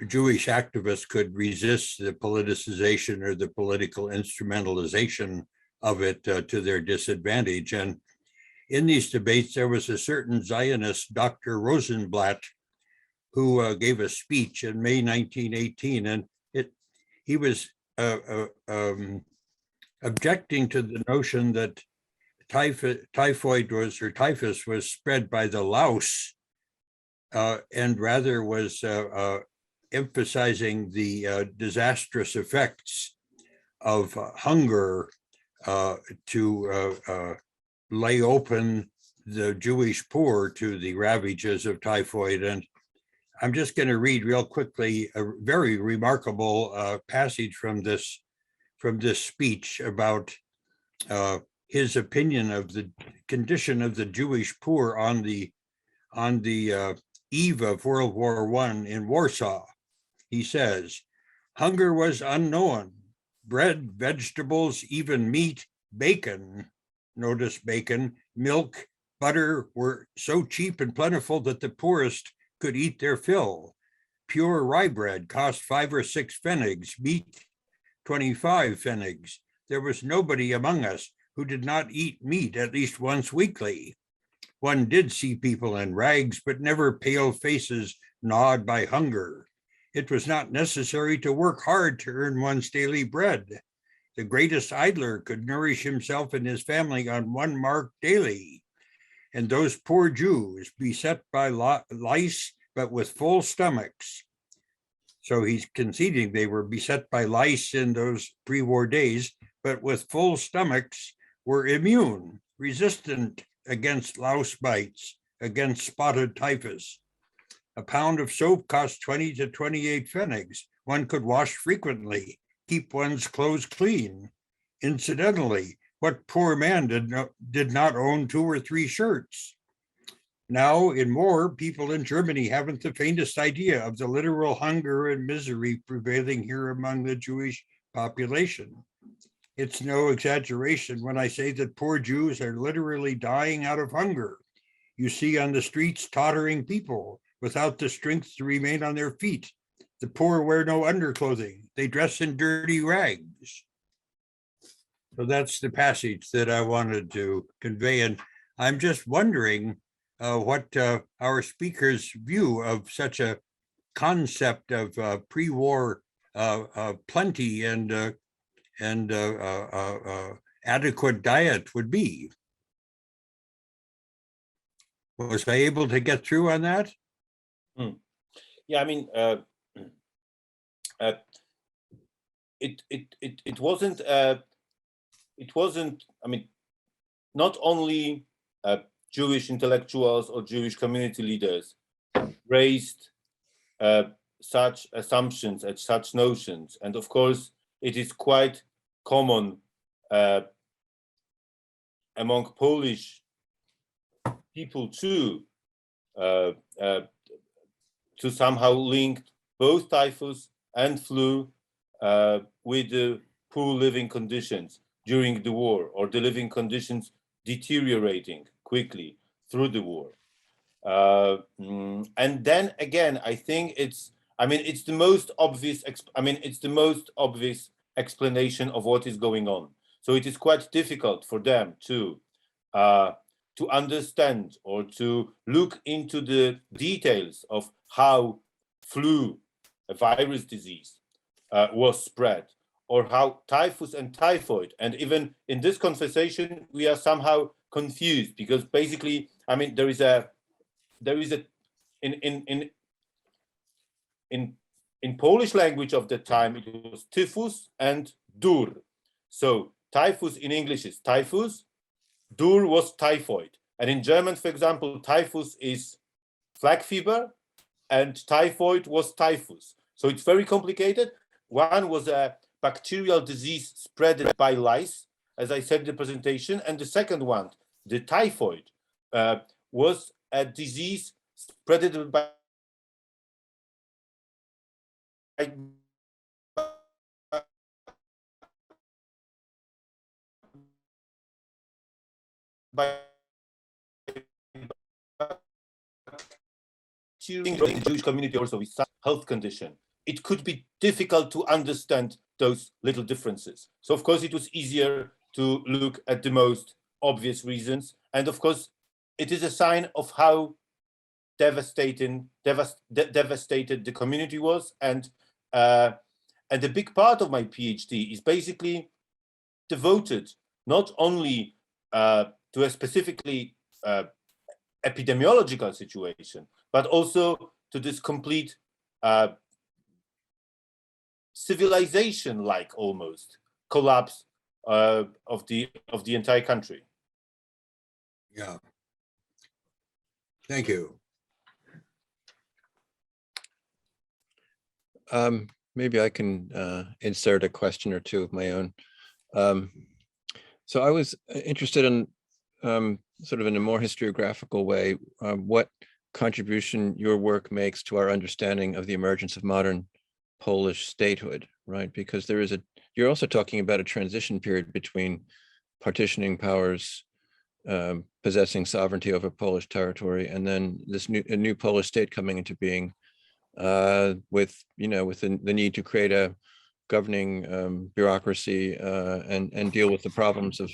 Jewish activists could resist the politicization or the political instrumentalization of it to their disadvantage. And in these debates, there was a certain Zionist, Dr. Rosenblatt, who gave a speech in May 1918, and he was objecting to the notion that typhoid was, or typhus was spread by the louse, and rather was emphasizing the disastrous effects of hunger to lay open the Jewish poor to the ravages of typhoid. And I'm just going to read real quickly a very remarkable passage from this speech about his opinion of the condition of the Jewish poor on the eve of World War I in Warsaw. He says, "Hunger was unknown. Bread, vegetables, even meat, bacon," notice bacon, "milk, butter were so cheap and plentiful that the poorest could eat their fill. Pure rye bread cost 5 or 6 pfennigs, meat 25 pfennigs. There was nobody among us who did not eat meat at least once weekly. One did see people in rags, but never pale faces gnawed by hunger. It was not necessary to work hard to earn one's daily bread. The greatest idler could nourish himself and his family on 1 mark daily. And those poor Jews, beset by lice, but with full stomachs." So he's conceding they were beset by lice in those pre-war days, but with full stomachs were immune, resistant against louse bites, against spotted typhus. A pound of soap cost 20 to 28 pfennigs. One could wash frequently, keep one's clothes clean. Incidentally, what poor man did not own 2 or 3 shirts? Now, in war, people in Germany haven't the faintest idea of the literal hunger and misery prevailing here among the Jewish population. It's no exaggeration when I say that poor Jews are literally dying out of hunger. You see on the streets tottering people without the strength to remain on their feet. The poor wear no underclothing. They dress in dirty rags. So that's the passage that I wanted to convey. And I'm just wondering what our speaker's view of such a concept of pre-war plenty and adequate diet would be. Was I able to get through on that? Yeah, I mean, it wasn't. I mean, not only Jewish intellectuals or Jewish community leaders raised such assumptions and such notions, and of course, it is quite common among Polish people too, to somehow link both typhus and flu with the poor living conditions during the war, or the living conditions deteriorating quickly through the war. And then again, I think it's the most obvious. It's the most obvious explanation of what is going on. So it is quite difficult for them to understand or to look into the details of how flu, a virus disease, was spread, or how typhus and typhoid. And even in this conversation, we are somehow confused, because basically, there is a in Polish language of the time, it was typhus and dur. So typhus in English is typhus, dur was typhoid. And in German, for example, typhus is flag fever and typhoid was typhus. So it's very complicated. One was a bacterial disease spread by lice, as I said in the presentation, and the second one the typhoid was a disease spread by in the Jewish community also with some health condition. It could be difficult to understand those little differences. So of course it was easier to look at the most obvious reasons. And of course it is a sign of how devastated the community was. And a big part of my PhD is basically devoted not only to a specifically epidemiological situation, but also to this complete civilization-like almost collapse of the entire country. Yeah. Thank you. Maybe I can insert a question or two of my own. So I was interested in sort of in a more historiographical way, what contribution your work makes to our understanding of the emergence of modern Polish statehood, right? Because you're also talking about a transition period between partitioning powers possessing sovereignty over Polish territory, and then a new Polish state coming into being with the need to create a governing bureaucracy and deal with the problems of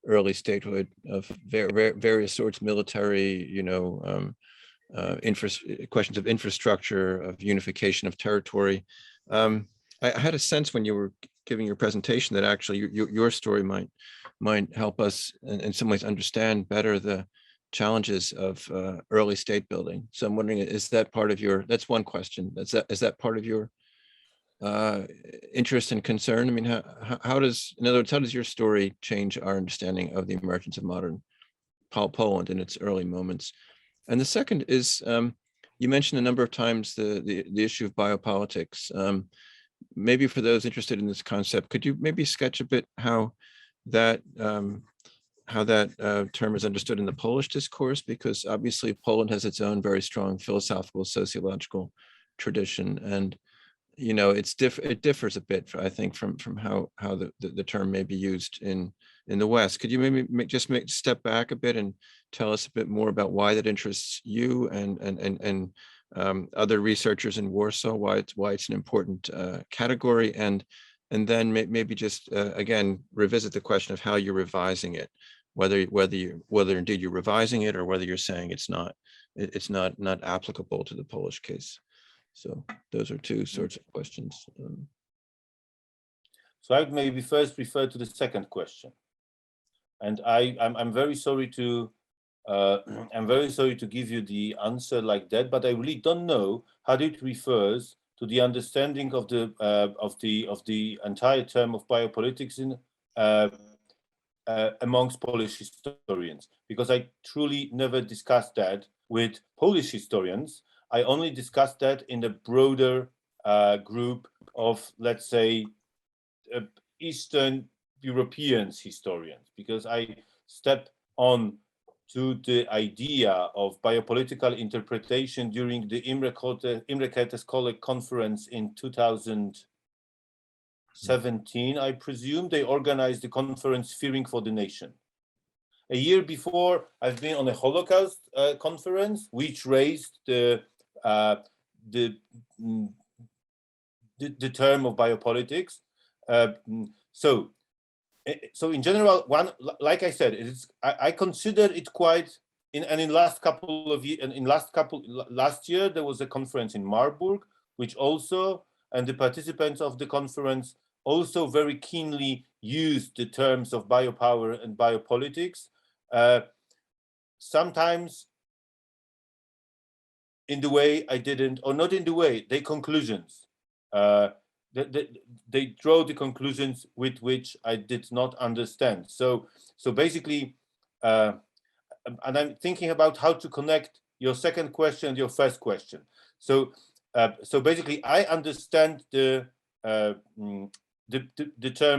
early statehood of various sorts, military, questions of infrastructure, of unification of territory. I had a sense when you were giving your presentation that actually your story might help us in some ways understand better the challenges of early state building. So I'm wondering, is that part of your, that's one question, is that part of your interest and concern? I mean, how does, in other words, how does your story change our understanding of the emergence of modern Poland in its early moments? And the second is, you mentioned a number of times the issue of biopolitics. Maybe for those interested in this concept, could you maybe sketch a bit how that term is understood in the Polish discourse? Because obviously Poland has its own very strong philosophical, sociological tradition, and it differs a bit, I think, from how the term may be used in the West. Could you maybe just step back a bit and tell us a bit more about why that interests you and other researchers in Warsaw, why it's an important category, and then maybe just again revisit the question of how you're revising it, whether indeed you're revising it or whether you're saying it's not applicable to the Polish case. So those are two sorts of questions. So I would maybe first refer to the second question, and I'm very sorry to give you the answer like that, but I really don't know how it refers to the understanding of the entire term of biopolitics in amongst Polish historians, because I truly never discussed that with Polish historians. I only discussed that in the broader group of, let's say, Eastern European historians, because I step on to the idea of biopolitical interpretation during the Imre Kertész College conference in 2017, I presume. They organized the conference Fearing for the Nation. A year before, I've been on a Holocaust conference, which raised the term of biopolitics. So in general, like I said, I consider it quite. Last year there was a conference in Marburg, which also, and the participants of the conference also very keenly used the terms of biopower and biopolitics. Sometimes in the way I didn't, or not in the way, they conclusions. They draw the conclusions with which I did not understand. So basically, and I'm thinking about how to connect your second question and your first question. So basically, I understand the term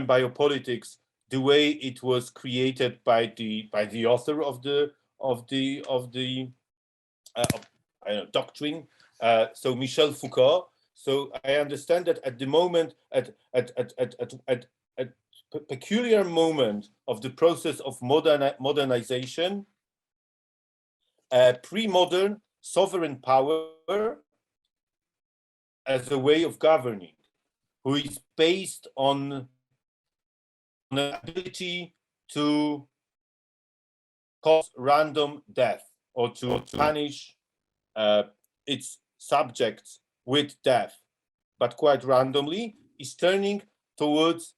biopolitics the way it was created by the author of the doctrine, so Michel Foucault. So I understand that at the moment, at peculiar moment of the process of modernization, pre-modern sovereign power as a way of governing, who is based on the ability to cause random death or to punish its subjects with death, but quite randomly, is turning towards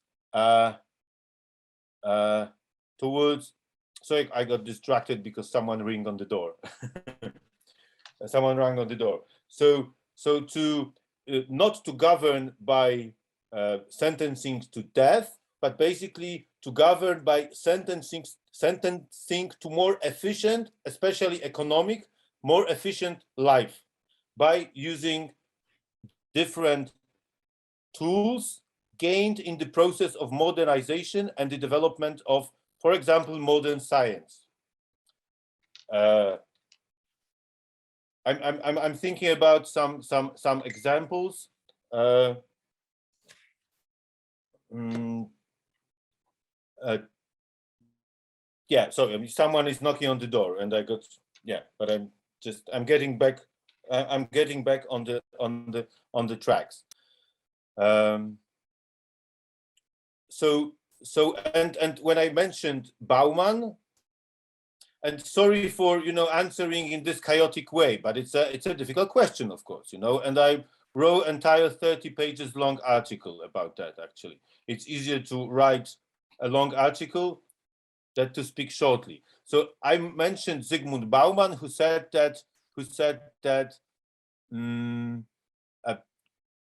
sorry, I got distracted because someone rang on the door. Someone rang on the door. So to not to govern by sentencing to death, but basically to govern by sentencing to more efficient, especially economic, more efficient life by using different tools gained in the process of modernization and the development of, for example, modern science. I'm thinking about some examples. Yeah, so I mean, someone is knocking on the door, and I got, yeah, but I'm getting back. I'm getting back on the tracks. So when I mentioned Bauman, and sorry for answering in this chaotic way, but it's a difficult question, of course, and I wrote entire 30 pages long article about that. Actually, it's easier to write a long article than to speak shortly. So I mentioned Zygmunt Bauman, who said that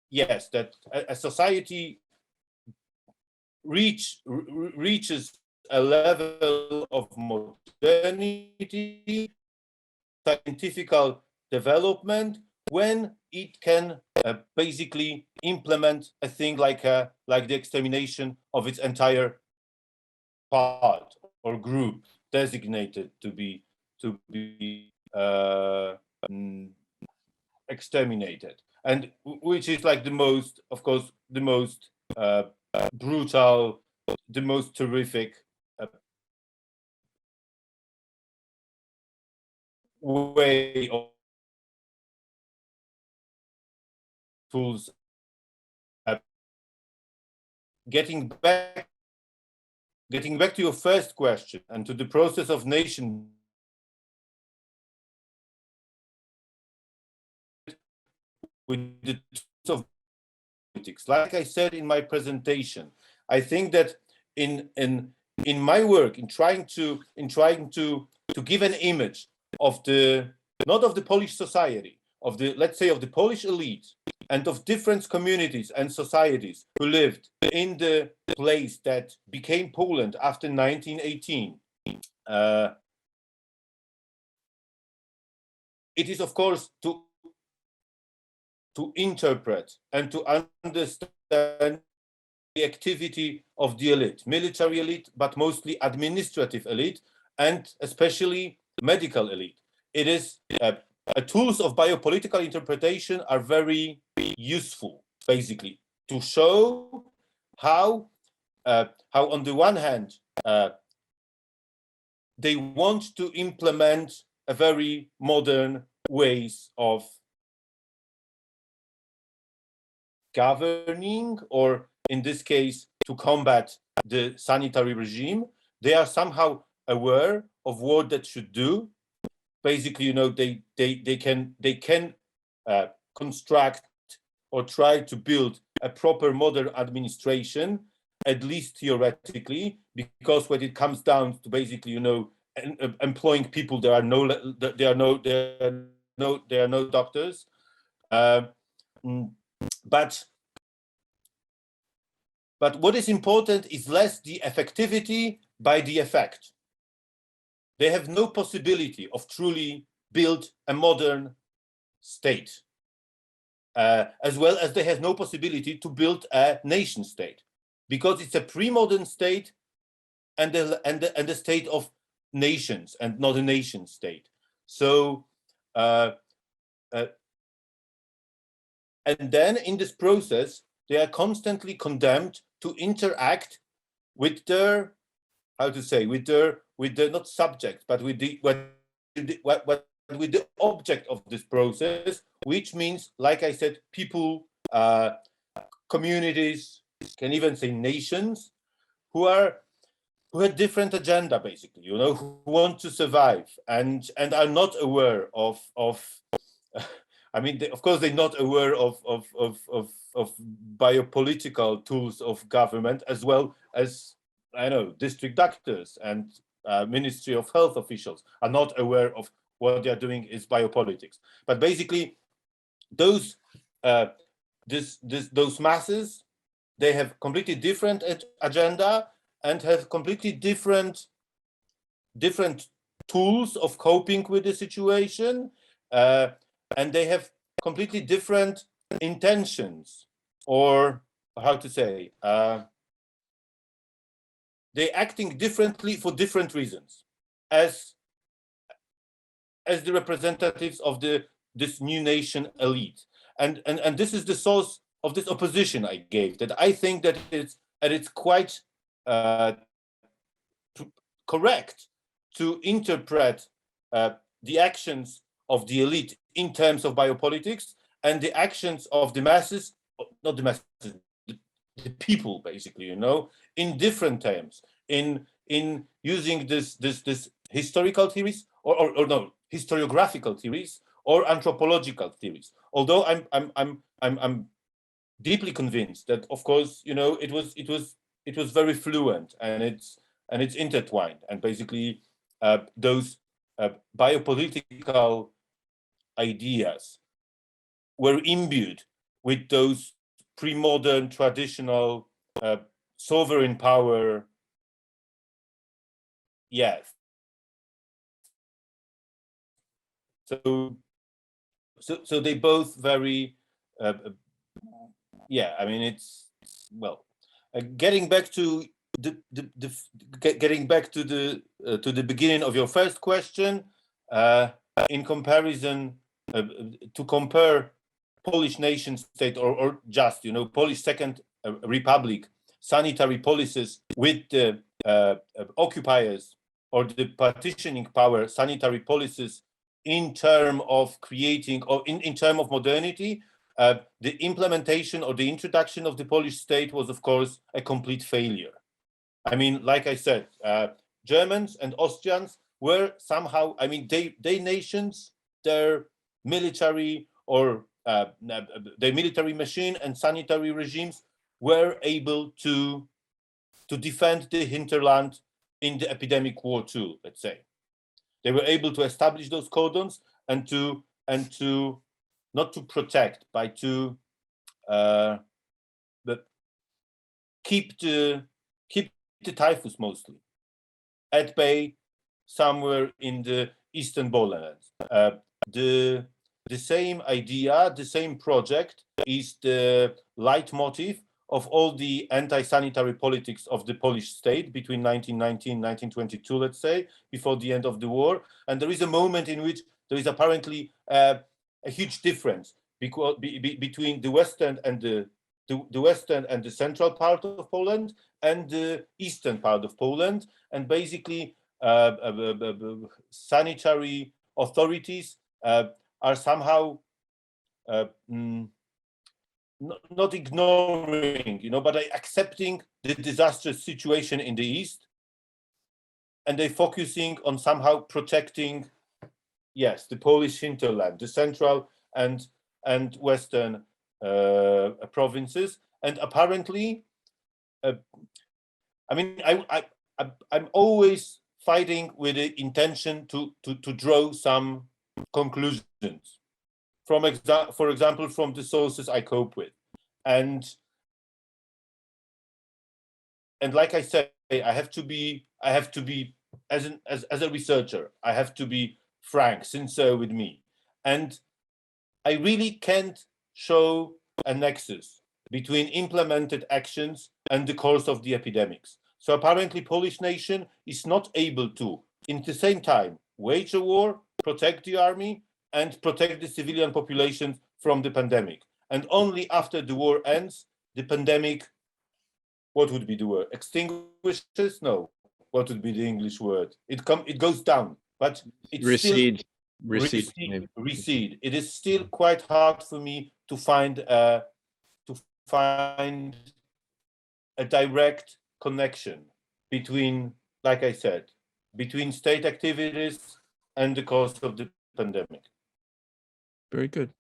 yes, that a society reaches a level of modernity, scientific development, when it can basically implement a thing like the extermination of its entire part or group designated to be exterminated, and which is like the most, of course, the most brutal, the most terrific way of tools. Getting back to your first question and to the process of nation with the tools of politics. Like I said in my presentation, I think that in my work, in trying to give an image of not of the Polish society, of the, let's say, of the Polish elite, and of different communities and societies who lived in the place that became Poland after 1918. It is, of course, to interpret and to understand the activity of the elite, military elite, but mostly administrative elite, and especially medical elite. It is tools of biopolitical interpretation are very useful, basically, to show how on the one hand they want to implement a very modern ways of governing, or in this case, to combat the sanitary regime. They are somehow aware of what that should do. Basically, they can construct or try to build a proper modern administration, at least theoretically, because when it comes down to basically, employing people, there are no doctors. But what is important is less the effectivity by the effect. They have no possibility of truly build a modern state, as well as they have no possibility to build a nation state, because it's a pre-modern state and the state of nations, and not a nation state. So and then in this process, they are constantly condemned to interact with their, how to say, with their not subject, but with the object of this process, which means, like I said, people, communities, can even say nations, who have different agenda, basically, you know, who want to survive and are not aware of I mean, of course, they're not aware of biopolitical tools of government, as well as, I know, district doctors and Ministry of Health officials are not aware of what they are doing is biopolitics. But basically, those those masses, they have completely different agenda and have completely different tools of coping with the situation. And they have completely different intentions, or how to say, they're acting differently for different reasons, as the representatives of this new nation elite. And this is the source of this opposition I gave, that I think that it's quite correct to interpret the actions of the elite in terms of biopolitics, and the actions of the masses, not the masses, the people, basically, you know, in different terms, in using this historical theories, or no, historiographical theories, or anthropological theories. Although I'm deeply convinced that, of course, you know, it was very fluent, and it's intertwined, and basically those biopolitical ideas were imbued with those pre-modern traditional sovereign power. Yes. So they both very, yeah. I mean, it's, well, getting back to getting back to the beginning of your first question. In comparison, to compare Polish nation state, or just, you know, Polish Second Republic sanitary policies with the occupiers or the partitioning power sanitary policies in term of creating, or in term of modernity, the implementation or the introduction of the Polish state was, of course, a complete failure. I mean, like I said, Germans and Austrians were somehow, I mean, they nations, their military, or their military machine and sanitary regimes were able to defend the hinterland in the epidemic war too, let's say. They were able to establish those cordons and to not to protect, but to keep the typhus mostly at bay somewhere in the eastern borderlands. The same idea, the same project is the leitmotif of all the anti-sanitary politics of the Polish state between 1919 and 1922, let's say, before the end of the war. And there is a moment in which there is apparently a huge difference between the western and the western and the central part of Poland and the eastern part of Poland. And basically, sanitary authorities are somehow not ignoring, you know, but accepting the disastrous situation in the east, and they're focusing on somehow protecting, yes, the Polish hinterland, the central and western provinces. And apparently, I mean, I'm always fighting with the intention to draw some conclusions for example, from the sources I cope with, and like I say, I have to be as a researcher, I have to be frank, sincere with me, and I really can't show a nexus between implemented actions and the course of the epidemics. So apparently Polish nation is not able to, in the same time, wage a war, protect the army, and protect the civilian population from the pandemic. And only after the war ends, the pandemic, what would be the word? Extinguishes? No. What would be the English word? It goes down, but it's Recede. still recede. It is still quite hard for me to find a direct connection between, like I said, between state activities and the cause of the pandemic. Very good.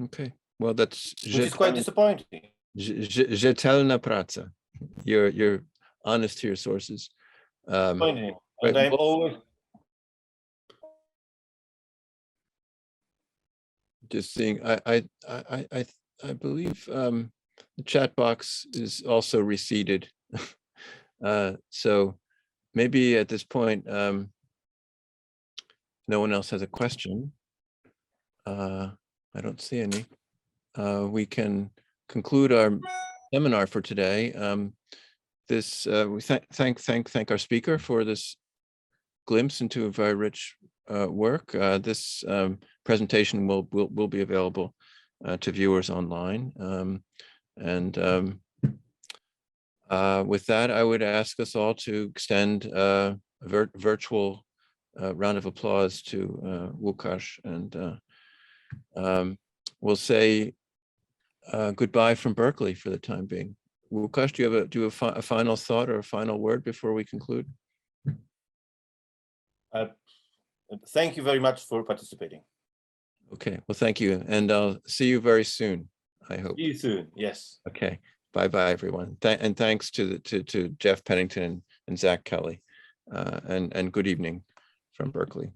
Okay. Well, that's Which is quite disappointing. rzetelna praca. You're honest to your sources. And right, I'm always just seeing. I believe the chat box is also receded. So maybe at this point, no one else has a question. I don't see any. We can conclude our seminar for today. We thank our speaker for this glimpse into a very rich work. This presentation will be available to viewers online. With that, I would ask us all to extend a virtual round of applause to Łukasz, and we'll say goodbye from Berkeley for the time being. Łukasz, do you have a final thought or a final word before we conclude? thank you very much for participating. Okay, well, thank you, and I'll see you very soon, I hope. See you soon. Yes. Okay, bye everyone. And thanks to Jeff Pennington and Zach Kelly, and good evening from Berkeley.